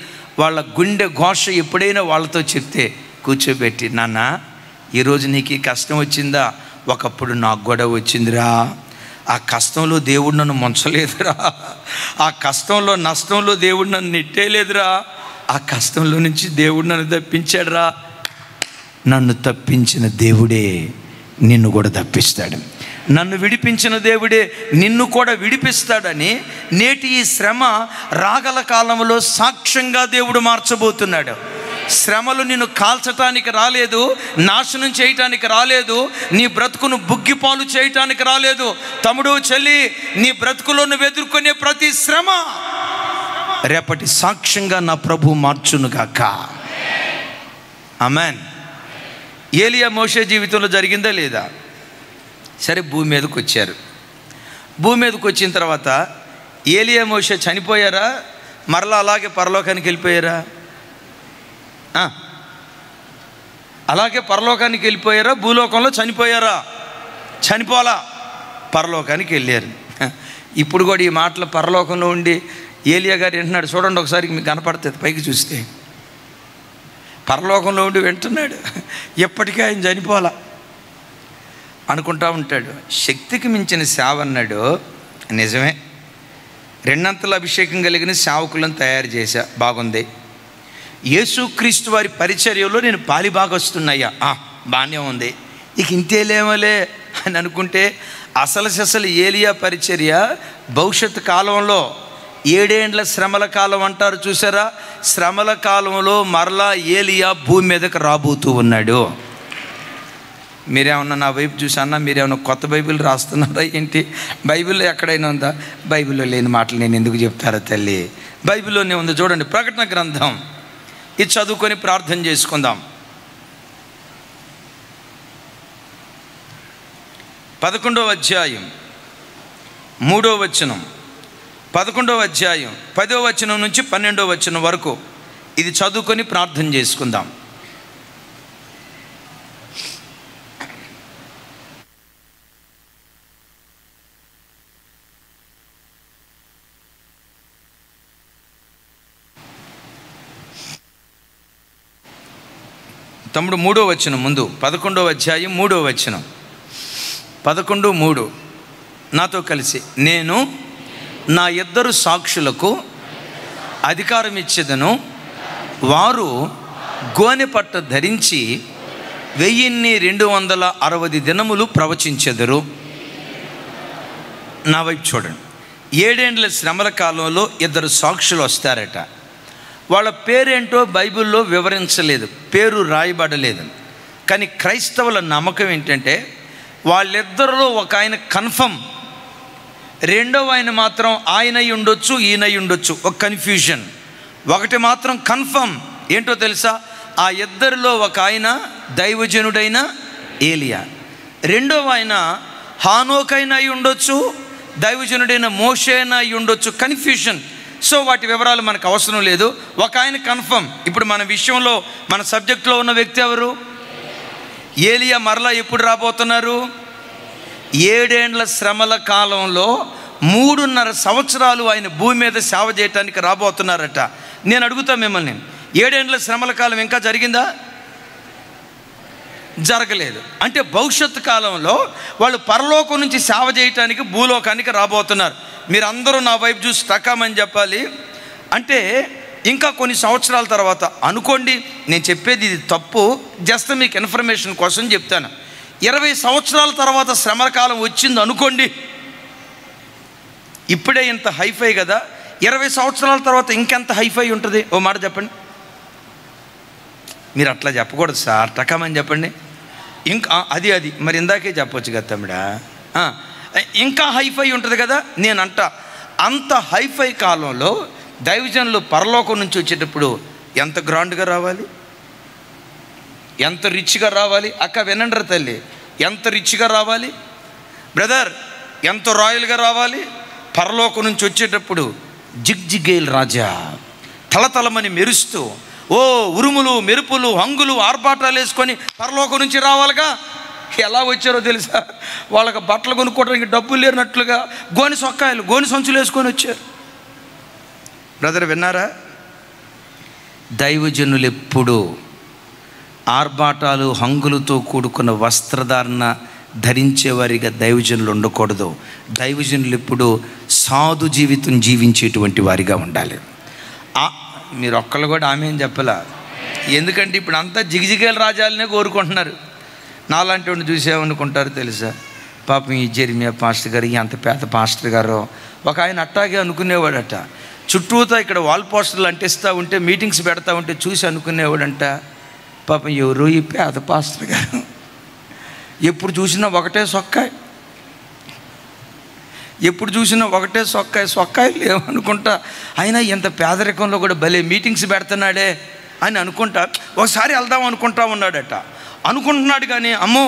వాళ్ళ గుండె ఘోష ఎప్పుడైనా వాళ్ళతో చెప్తే కూర్చోబెట్టి, నాన్న ఈరోజు నీకు ఈ కష్టం వచ్చిందా? ఒకప్పుడు నాకు కూడా వచ్చిందిరా. ఆ కష్టంలో దేవుడు నన్ను ముంచలేదురా, ఆ కష్టంలో నష్టంలో దేవుడు నన్ను నెట్టేయలేదురా, ఆ కష్టంలో నుంచి దేవుడు నన్ను తప్పించాడురా. నన్ను తప్పించిన దేవుడే నిన్ను కూడా తప్పిస్తాడు. నన్ను విడిపించిన దేవుడే నిన్ను కూడా విడిపిస్తాడని నేటి ఈ శ్రమ రాగల కాలంలో సాక్ష్యంగా దేవుడు మార్చబోతున్నాడు. శ్రమలు నిన్ను కాల్చటానికి రాలేదు, నాశనం చేయటానికి రాలేదు, నీ బ్రతుకును బుగ్గిపాలు చేయటానికి రాలేదు. తమ్ముడు, చెల్లి, నీ బ్రతుకులో నువ్వు ఎదుర్కొనే ప్రతి శ్రమ రేపటి సాక్ష్యంగా నా ప్రభు మార్చునుగాక. ఆమేన్. ఏలియా మోషే జీవితంలో జరిగిందా లేదా? సరే, భూమి మీదకి వచ్చారు. భూమి మీదకి వచ్చిన తర్వాత ఏలియా మోషే చనిపోయారా? మరలా అలాగే పరలోకానికి వెళ్ళిపోయారా? అలాగే పరలోకానికి వెళ్ళిపోయారా? భూలోకంలో చనిపోయారా? చనిపోలా, పరలోకానికి వెళ్ళారు. ఇప్పుడు కూడా ఈ మాటలు పరలోకంలో ఉండి ఏలియా గారు వింటున్నాడు. చూడండి ఒకసారి, మీకు కనపడుతుంది పైకి చూస్తే. పరలోకంలో ఉండి వింటున్నాడు. ఎప్పటికీ ఆయన చనిపోలా అనుకుంటా ఉంటాడు. శక్తికి మించిన సేవ అన్నాడు. నిజమే, రెండంతల అభిషేకం కలిగిన సేవకులను తయారు చేశా, బాగుంది. యేసుక్రీస్తు వారి పరిచర్యలో నేను పాలిభాగస్తున్నాయ్యా, బాగానే ఉంది. ఇక ఇంతేలేమలే అని అనుకుంటే అసలు ఏలియా పరిచర్య భవిష్యత్తు కాలంలో 7 ఏండ్ల శ్రమల కాలం అంటారు చూసారా? శ్రమల కాలంలో మరలా ఏలియా భూమి మీదకి రాబోతూ ఉన్నాడు. మీరేమన్నా నా వైపు చూసన్నా, మీరేమన్నా కొత్త బైబిల్ రాస్తున్నారా ఏంటి? బైబిల్లో ఎక్కడైనా ఉందా? బైబిల్లో లేని మాటలు నేను ఎందుకు చెప్తారా తల్లి? బైబిల్లోనే ఉంది. చూడండి, ప్రకటన గ్రంథం. ఇది చదువుకొని ప్రార్థన చేసుకుందాం. 11వ అధ్యాయం 3వ వచనం, 11వ అధ్యాయం 10వ వచనం నుంచి 12వ వచనం వరకు ఇది చదువుకొని ప్రార్థన చేసుకుందాం. తమ్ముడు 3వ వచనం ముందు, 11వ అధ్యాయం 3వ వచనం, 11:3. నాతో కలిసి, నేను నా 2 సాక్షులకు అధికారం ఇచ్చేదను, వారు గోనె పట్ట ధరించి 1260 దినములు ప్రవచించెదరు. నా వైపు చూడండి. 7 ఏండ్ల శ్రమల కాలంలో 2 సాక్షులు వస్తారట. వాళ్ళ పేరేంటో బైబిల్లో వివరించలేదు, పేరు రాయబడలేదు. కానీ క్రైస్తవుల నమ్మకం ఏంటంటే వాళ్ళిద్దరిలో ఒక ఆయన కన్ఫర్మ్, రెండవ ఆయన మాత్రం ఆయనై ఉండొచ్చు, ఈయనై ఉండొచ్చు, ఒక కన్ఫ్యూజన్. ఒకటి మాత్రం కన్ఫర్మ్, ఏంటో తెలుసా? ఆ ఇద్దరిలో ఒక ఆయన దైవజనుడైన ఏలియా, రెండవ ఆయన హానోకైనా అయి ఉండొచ్చు, దైవజనుడైన మోషే అయినా అయి ఉండొచ్చు. కన్ఫ్యూజన్. సో వాటి వివరాలు మనకు అవసరం లేదు. ఒక ఆయన కన్ఫర్మ్. ఇప్పుడు మన విషయంలో, మన సబ్జెక్ట్లో ఉన్న వ్యక్తి ఎవరు? ఏలియా మరలా ఎప్పుడు రాబోతున్నారు? 7 ఏండ్ల శ్రమల కాలంలో 3.5 సంవత్సరాలు ఆయన భూమి మీద సేవ చేయటానికి రాబోతున్నారట. నేను అడుగుతా మిమ్మల్ని, 7 ఏండ్ల శ్రమల కాలం ఇంకా జరిగిందా? జరగలేదు. అంటే భవిష్యత్తు కాలంలో వాళ్ళు పరలోకం నుంచి సేవ చేయటానికి భూలోకానికి రాబోతున్నారు. మీరందరూ నా వైపు చూసి టకామని చెప్పాలి. అంటే ఇంకా కొన్ని సంవత్సరాల తర్వాత అనుకోండి, నేను చెప్పేది ఇది తప్పు, జస్ట్ మీకు ఇన్ఫర్మేషన్ కోసం చెప్తాను. 20 సంవత్సరాల తర్వాత శ్రమల కాలం వచ్చింది అనుకోండి. ఇప్పుడే ఇంత హైఫై కదా, 20 సంవత్సరాల తర్వాత ఇంకెంత హైఫై ఉంటుంది? ఓ మాట చెప్పండి. మీరు అట్లా చెప్పకూడదు సార్, టకామని చెప్పండి. ఇంకా అది మరి ఇందాకే చెప్పొచ్చు కదా తమ్ముడా. ఇంకా హైఫై ఉంటుంది కదా. నేనంట అంత హైఫై కాలంలో దైవజనులు పరలోకం నుంచి వచ్చేటప్పుడు ఎంత గ్రాండ్గా రావాలి, ఎంత రిచ్గా రావాలి. అక్క వినండ్రా తల్లి, ఎంత రిచ్గా రావాలి బ్రదర్, ఎంత రాయల్గా రావాలి. పరలోకం నుంచి వచ్చేటప్పుడు జిగ్జిగేల్ రాజా తలతలమని మెరుస్తూ, ఓ ఉరుములు మెరుపులు హంగులు ఆర్భాటాలు వేసుకొని పరలోకం నుంచి రావాలిగా. ఎలా వచ్చారో తెలుసా? వాళ్ళకి బట్టలు కొనుక్కోవడానికి డబ్బులు లేనట్లుగా గోని సొక్కాయలు, గోని సంచులు వేసుకొని వచ్చారు. బ్రదర్ విన్నారా? దైవజనులు ఎప్పుడు ఆర్భాటాలు హంగులతో కూడుకున్న వస్త్రధారణ ధరించేవారిగా దైవజనులు ఉండకూడదు. దైవజనులు ఎప్పుడు సాధు జీవితం జీవించేటువంటి వారిగా ఉండాలి. మీరు ఒక్కళ్ళు కూడా ఆమె ఏం చెప్పలా. ఎందుకంటే ఇప్పుడు అంతా జిగిజిగేల రాజాలనే కోరుకుంటున్నారు. నాలాంటి వాడిని చూసేమనుకుంటారు తెలుసా? పాపం ఈ జెర్మియా పాస్టర్ గారు, ఎంత పేద పాస్టర్ గారో. ఒక ఆయన అట్టాగే అనుకునేవాడట. చుట్టూతా ఇక్కడ వాల్ పోస్టర్లు అంటిస్తూ ఉంటే, మీటింగ్స్ పెడతా ఉంటే చూసి అనుకునేవాడంట, పాపం ఎవరు ఈ పేద పాస్టర్ గారు, ఎప్పుడు చూసినా ఒకటే సొక్కాయి, ఎప్పుడు చూసినా ఒకటే సొక్కాయలు లేవనుకుంటా. అయినా ఇంత పేదరికంలో కూడా భలే మీటింగ్స్ పెడుతున్నాడే అని అనుకుంటా. ఒకసారి వెళ్దాం అనుకుంటా ఉన్నాడట. అనుకుంటున్నాడు కానీ అమ్మో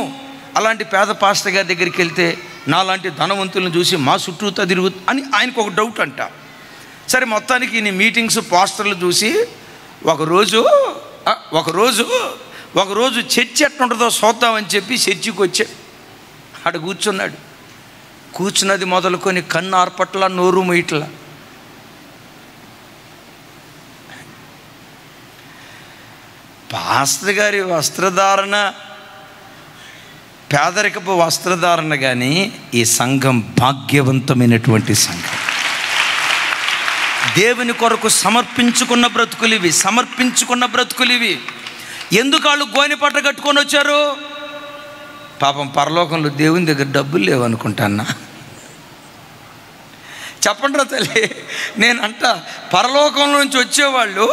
అలాంటి పేద పాస్టర్ గారి దగ్గరికి వెళ్తే నాలాంటి ధనవంతులను చూసి మా చుట్టూతా తిరుగు అని ఆయనకు ఒక డౌట్ అంట. సరే మొత్తానికి ఈ మీటింగ్స్ పోస్టర్లు చూసి ఒకరోజు చర్చి ఎట్లుంటుందో చూద్దామని చెప్పి చర్చికి వచ్చాడు. అక్కడ కూర్చున్నాడు. కూర్చున్నది మొదలుకొని కన్ను ఆర్పట్ల, నోరు మొయ్యట్ల. పాస్టర్ గారి వస్త్రధారణ పేదరికపు వస్త్రధారణ, కానీ ఈ సంఘం భాగ్యవంతమైనటువంటి సంఘం. దేవుని కొరకు సమర్పించుకున్న బ్రతుకులివి. ఎందుకు వాళ్ళు గోనె పట్ట కట్టుకొని వచ్చారు? పాపం పరలోకంలో దేవుని దగ్గర డబ్బులు లేవనుకుంటాన్నా. చెప్పండి రా తల్లి. నేనంట పరలోకం నుంచి వచ్చేవాళ్ళు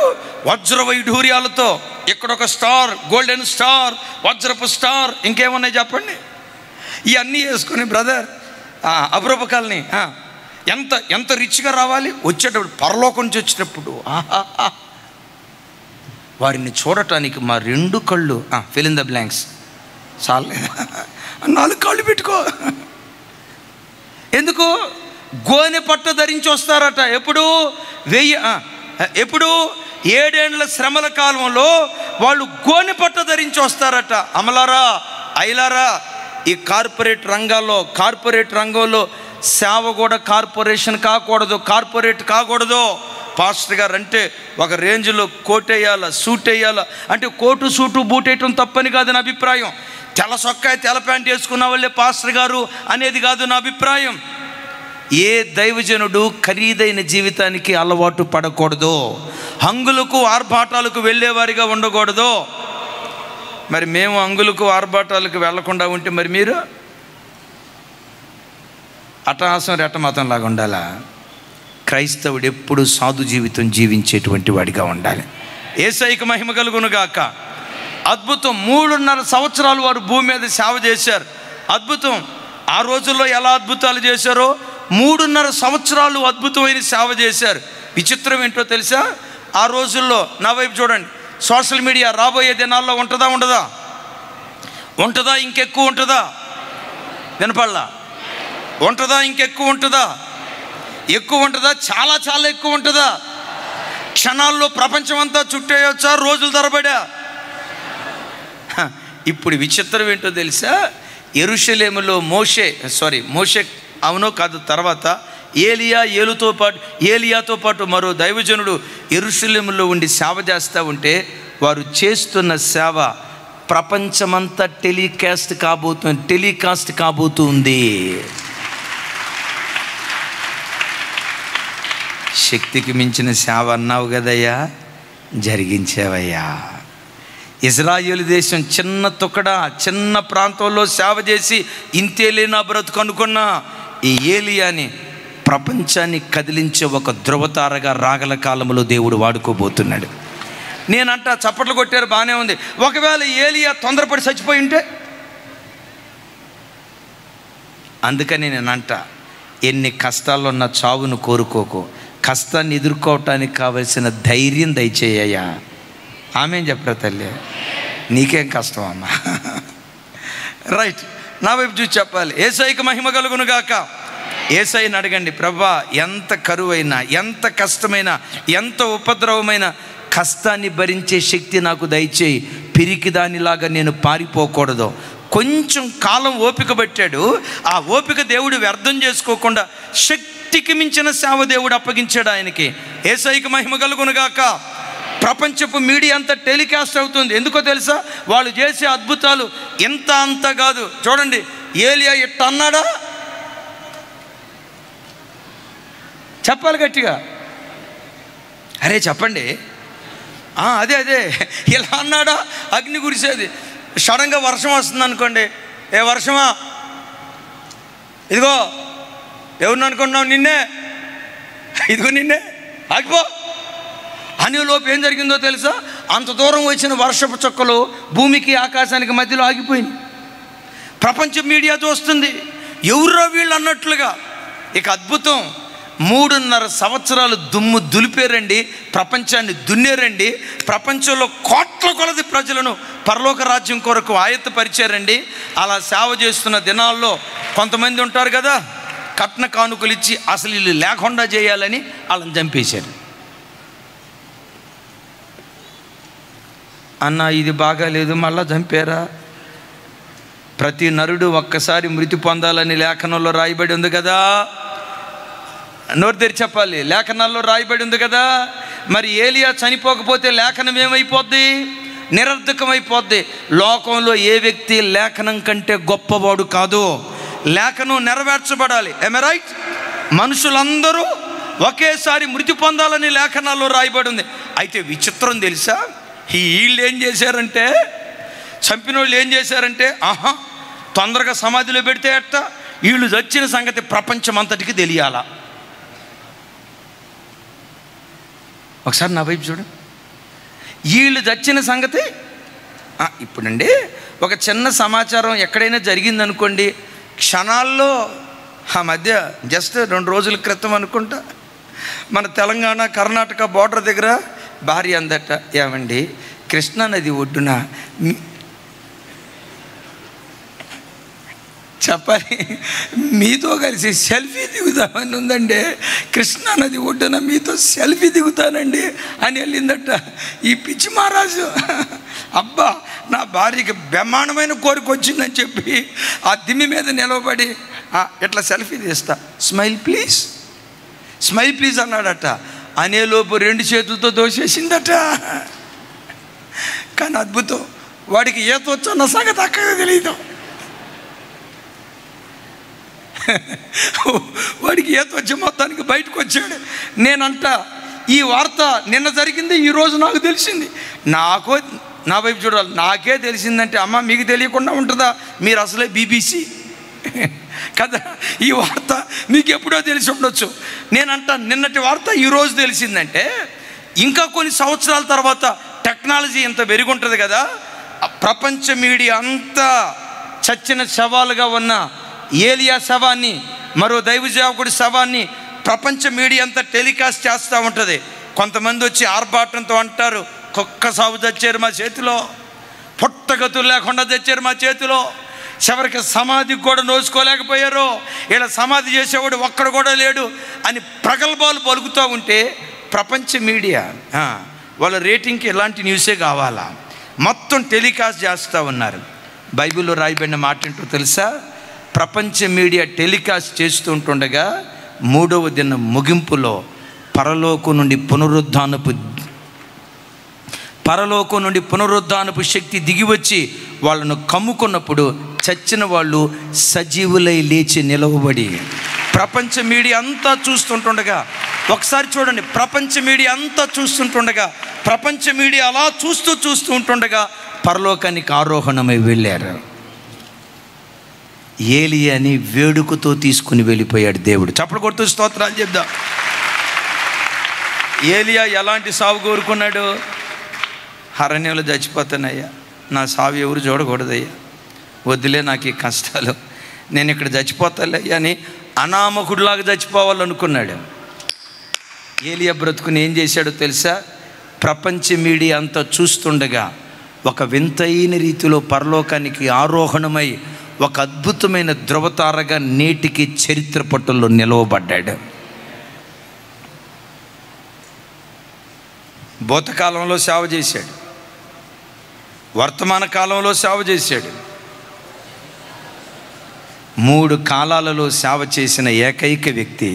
వజ్ర వైఢూర్యాలతో, ఇక్కడొక స్టార్, గోల్డెన్ స్టార్, వజ్రపు స్టార్, ఇంకేమున్నాయి చెప్పండి, ఇవన్నీ వేసుకొని బ్రదర్ అపురూపకాలని ఎంత రిచ్గా రావాలి. వచ్చేటప్పుడు పరలోకం నుంచి వచ్చేటప్పుడు వారిని చూడటానికి మా 2 కళ్ళు ఫిల్ ఇన్ ద బ్లాంక్స్ చాలేదా, 4 కాళ్ళు పెట్టుకో. ఎందుకు? గోనె పట్ట ధరించి వస్తారట. ఎప్పుడు? 7 ఏండ్ల శ్రమల కాలంలో వాళ్ళు గోనె పట్ట ధరించి వస్తారట. అమలారా, ఐలారా, ఈ కార్పొరేట్ రంగంలో సేవ కూడా కార్పొరేట్ కాకూడదు. పాస్టర్ గారు అంటే ఒక రేంజ్లో కోట్ వేయాలా, సూట్ వేయాలా. అంటే కోటు సూటు బూట్ వేయటం తప్పని కాదు నా అభిప్రాయం. తెల్ల సొక్కాయ తెల్ల ప్యాంట్ వేసుకున్న వాళ్ళే పాస్టర్ గారు అనేది కాదు నా అభిప్రాయం. ఏ దైవజనుడు ఖరీదైన జీవితానికి అలవాటు పడకూడదు, హంగులకు ఆర్భాటాలకు వెళ్ళేవారిగా ఉండకూడదు. మరి మేము హంగులకు ఆర్భాటాలకు వెళ్లకుండా ఉంటే మరి మీరు అట్టహాసం రెట్టమతం లాగా ఉండాలా? క్రైస్తవుడు ఎప్పుడు సాధు జీవితం జీవించేటువంటి వాడిగా ఉండాలి. యేసయ్యకు మహిమ కలుగునుగాక. అద్భుతం. 3.5 సంవత్సరాలు వారు భూమి మీద సేవ చేశారు. అద్భుతం. ఆ రోజుల్లో ఎలా అద్భుతాలు చేశారో 3.5 సంవత్సరాలు అద్భుతమైన సేవ చేశారు. విచిత్రం ఏంటో తెలుసా? ఆ రోజుల్లో నా వైపు చూడండి, సోషల్ మీడియా రాబోయే దినాల్లో ఉంటుందా ఉండదా? ఉంటుందా? ఇంకెక్కువ ఉంటుందా? వినపడలా? ఉంటుందా? ఇంకెక్కువ ఉంటుందా? ఎక్కువ ఉంటుందా? చాలా చాలా ఎక్కువ ఉంటుందా? క్షణాల్లో ప్రపంచం అంతా చుట్టేయొచ్చా? రోజుల తరబడా? ఇప్పుడు విచిత్రం ఏంటో తెలుసా? యెరూషలేములో మోషే అవునో కాదు, తర్వాత ఏలియాతో పాటు మరో దైవజనుడు యెరూషలేములో ఉండి సేవ చేస్తూ ఉంటే వారు చేస్తున్న సేవ ప్రపంచమంతా టెలికాస్ట్ కాబోతుంది. శక్తికి మించిన సేవ అన్నావు కదయ్యా, జరిగించావయ్యా. ఇజ్రాయేలు దేశం చిన్న చిన్న ప్రాంతంలో సేవ చేసి ఇంతేలే నా బ్రతుకు అనుకున్న ఈ ఏలియాని ప్రపంచాన్ని కదిలించే ఒక ధృవతారగా రాగల కాలంలో దేవుడు వాడుకోబోతున్నాడు. నేనంట చప్పట్లు కొట్టారు, బాగానే ఉంది. ఒకవేళ ఏలియా తొందరపడి చచ్చిపోయి ఉంటే? అందుకని నేనంట, ఎన్ని కష్టాల్లో ఉన్న చావును కోరుకోకు, కష్టాన్ని ఎదుర్కోవటానికి కావలసిన ధైర్యం దయచేయ్యా. ఆమె చెప్పరా తల్లి? నీకేం కష్టం అమ్మా? రైట్, నా వైపు చూసి చెప్పాలి. యేసయ్యకు మహిమ కలుగునుగాక. యేసయ్యని అడగండి, ప్రభా ఎంత కరువైనా, ఎంత కష్టమైనా, ఎంత ఉపద్రవమైన కష్టాన్ని భరించే శక్తి నాకు దయచేయి. పిరికి దానిలాగా నేను పారిపోకూడదు. కొంచెం కాలం ఓపిక పట్టాడు. ఆ ఓపిక దేవుడు వ్యర్థం చేసుకోకుండా శక్తికి మించిన సేవ దేవుడు అప్పగించాడు ఆయనకి. యేసయ్యకు మహిమ కలుగునుగాక. ప్రపంచపు మీడియా అంతా టెలికాస్ట్ అవుతుంది. ఎందుకో తెలుసా? వాళ్ళు చేసే అద్భుతాలు ఎంత అంత కాదు. చూడండి, ఏలియా ఇట్ట అన్నాడా? చెప్పాలి గట్టిగా, అరే చెప్పండి. అదే ఇలా అన్నాడా? అగ్ని కురిసేది. సడన్గా వర్షం వస్తుంది అనుకోండి, ఏ వర్షమా, ఇదిగో ఎవరిని అనుకుంటున్నావు, నిన్నే, ఇదిగో నిన్నే, ఆగిపో అనే లోపు ఏం జరిగిందో తెలుసా? అంత దూరం వచ్చిన వర్షపు చుక్కలు భూమికి ఆకాశానికి మధ్యలో ఆగిపోయింది. ప్రపంచ మీడియా చూస్తుంది, ఎవరో వీళ్ళు అన్నట్లుగా. ఇక అద్భుతం, 3.5 సంవత్సరాలు దుమ్ము దులిపేరండి, ప్రపంచాన్ని దున్నేరండి. ప్రపంచంలో కోట్ల కొలది ప్రజలను పరలోక రాజ్యం కొరకు ఆయత్తపరిచారండి. అలా సేవ చేస్తున్న దినాల్లో కొంతమంది ఉంటారు కదా, కట్న కానుకలు ఇచ్చి అసలు వీళ్ళు లేకుండా చేయాలని వాళ్ళని చంపేశారు. అన్న ఇది బాగాలేదు, మళ్ళా చంపారా? ప్రతి నరుడు ఒక్కసారి మృతి పొందాలని లేఖనంలో రాయబడి ఉంది కదా. నోరు తెరిచి చెప్పాలి, లేఖనాల్లో రాయబడి ఉంది కదా. మరి ఏలియా చనిపోకపోతే లేఖనం ఏమైపోద్ది? నిరర్ధకమైపోద్ది. లోకంలో ఏ వ్యక్తి లేఖనం కంటే గొప్పవాడు కాదు. లేఖనం నెరవేర్చబడాలి. ఏమే రైట్? మనుషులందరూ ఒకేసారి మృతి పొందాలని లేఖనాల్లో రాయబడి ఉంది. అయితే విచిత్రం తెలుసా? వీళ్ళు ఏం చేశారంటే, చంపిన వాళ్ళు ఏం చేశారంటే, తొందరగా సమాధిలో పెడితే ఎట్ట, వీళ్ళు చచ్చిన సంగతి ప్రపంచం అంతటికి తెలియాలా? ఒకసారి నా వైపు చూడు. వీళ్ళు చచ్చిన సంగతి ఇప్పుడండి ఒక చిన్న సమాచారం ఎక్కడైనా జరిగిందనుకోండి, క్షణాల్లో ఆ మధ్య జస్ట్ 2 రోజుల క్రితం అనుకుంటా మన తెలంగాణ కర్ణాటక బోర్డర్ దగ్గర భార్య అందట, ఏమండి కృష్ణానది ఒడ్డున చెప్పాలి మీతో కలిసి సెల్ఫీ దిగుతామని ఉందండి, కృష్ణానది ఒడ్డున మీతో సెల్ఫీ దిగుతానండి అని వెళ్ళిందట ఈ పిచ్చి మహారాజు. అబ్బా, నా భార్యకి బ్రహ్మాండమైన కోరిక వచ్చిందని చెప్పి ఆ దిమ్మి మీద నిలవబడి ఇట్లా సెల్ఫీ తీస్తా, స్మైల్ ప్లీజ్ అన్నాడట. అనేలోపు 2 చేతులతో దోసేసిందట. కానీ అద్భుతం, వాడికి ఈత వచ్చన్న సంగతి అక్కగా తెలియదు. వాడికి ఈత వచ్చి మొత్తానికి బయటకు వచ్చాడు. నేనంట ఈ వార్త నిన్న జరిగింది, ఈరోజు నాకు తెలిసింది. నా వైపు చూడాలి, నాకే తెలిసిందంటే అమ్మ మీకు తెలియకుండా ఉంటుందా? మీరు అసలే BBC కదా. ఈ వార్త మీకు ఎప్పుడో తెలిసి ఉండొచ్చు. నేనంట నిన్నటి వార్త ఈరోజు తెలిసిందంటే ఇంకా కొన్ని సంవత్సరాల తర్వాత టెక్నాలజీ ఇంత పెరుగుంటుంది కదా. ప్రపంచ మీడియా అంతా చచ్చిన శవాలుగా ఉన్న ఏలియా శవాన్ని, మరో దైవజావకుడి శవాన్ని ప్రపంచ మీడియా అంతా టెలికాస్ట్ చేస్తూ ఉంటుంది. కొంతమంది వచ్చి ఆర్భాటంతో అంటారు, కుక్క సాగు తెచ్చారు మా చేతిలో, పుట్టగతులు లేకుండా తెచ్చారు మా చేతిలో, చివరికి సమాధికి కూడా నోచుకోలేకపోయారు, ఇలా సమాధి చేసేవాడు ఒక్కడు కూడా లేడు అని ప్రగల్భాలు పలుకుతూ ఉంటే ప్రపంచ మీడియా వాళ్ళ రేటింగ్కి ఇలాంటి న్యూసే కావాలా, మొత్తం టెలికాస్ట్ చేస్తూ ఉన్నారు. బైబిల్లో రాయబడిన మాట ఏంటో తెలుసా? ప్రపంచ మీడియా టెలికాస్ట్ చేస్తూ ఉంటుండగా 3వ దినం ముగింపులో పరలోకం నుండి పునరుద్ధానపు శక్తి దిగివచ్చి వాళ్ళను కమ్ముకున్నప్పుడు చచ్చిన వాళ్ళు సజీవులై లేచి నిలవబడి, ప్రపంచ మీడియా అంతా చూస్తుంటుండగా, ఒకసారి చూడండి, ప్రపంచ మీడియా అంతా చూస్తుంటుండగా, ప్రపంచ మీడియా అలా చూస్తూ ఉంటుండగా పరలోకానికి ఆరోహణమై వెళ్ళారు. ఏలియాని వేడుకతో తీసుకుని వెళ్ళిపోయాడు దేవుడు. చప్పలు కొడుతూ స్తోత్రాలు చెప్దాం. ఏలియా ఎలాంటి సావు కోరుకున్నాడు? అరణ్యంలో చచ్చిపోతానయ్యా, నా సావు ఎవరు చూడకూడదయ్యా, వద్దులే నాకు ఈ కష్టాలు, నేను ఇక్కడ చచ్చిపోతానయ్యా అని అనామకుడిలాగా చచ్చిపోవాలనుకున్నాడు. ఏలియా బ్రతుకుని ఏం చేశాడో తెలుసా? ప్రపంచ మీడియా అంతా చూస్తుండగా ఒక వింతైన రీతిలో పరలోకానికి ఆరోహణమై ఒక అద్భుతమైన ధ్రువతారగా నేటికి చరిత్ర పట్టుల్లో నిలవబడ్డాడు. భూతకాలంలో సేవ చేశాడు, వర్తమాన కాలంలో సేవ చేశాడు, 3 కాలాలలో సేవ చేసిన ఏకైక వ్యక్తి,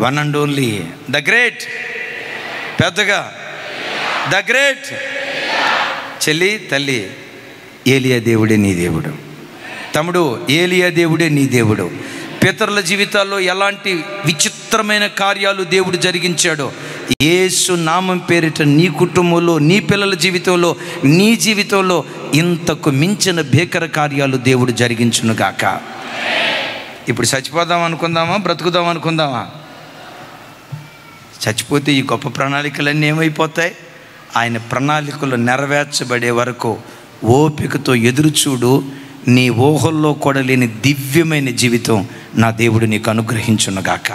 one and only the great, పెద్దగా ద గ్రేట్. చెల్లి, తల్లి, ఏలియా దేవుడే నీ దేవుడు. తమ్ముడు, ఏలియా దేవుడే నీ దేవుడు. పితరుల జీవితాల్లో ఎలాంటి విచిత్రమైన కార్యాలు దేవుడు జరిగించాడో యేసు నామం పేరిట నీ కుటుంబంలో, నీ పిల్లల జీవితంలో, నీ జీవితంలో ఇంతకు మించిన భీకర కార్యాలు దేవుడు జరిగించునుగాక. ఇప్పుడు చచ్చిపోదాం అనుకుందామా, బ్రతుకుదాం అనుకుందామా? చచ్చిపోతే ఈ గొప్ప ప్రణాళికలన్నీ ఏమైపోతాయి? ఆయన ప్రణాళికలు నెరవేర్చబడే వరకు ఓపికతో ఎదురుచూడు. నీ ఊహల్లో కూడా లేని దివ్యమైన జీవితం నా దేవుడు నీకు అనుగ్రహించునుగాక.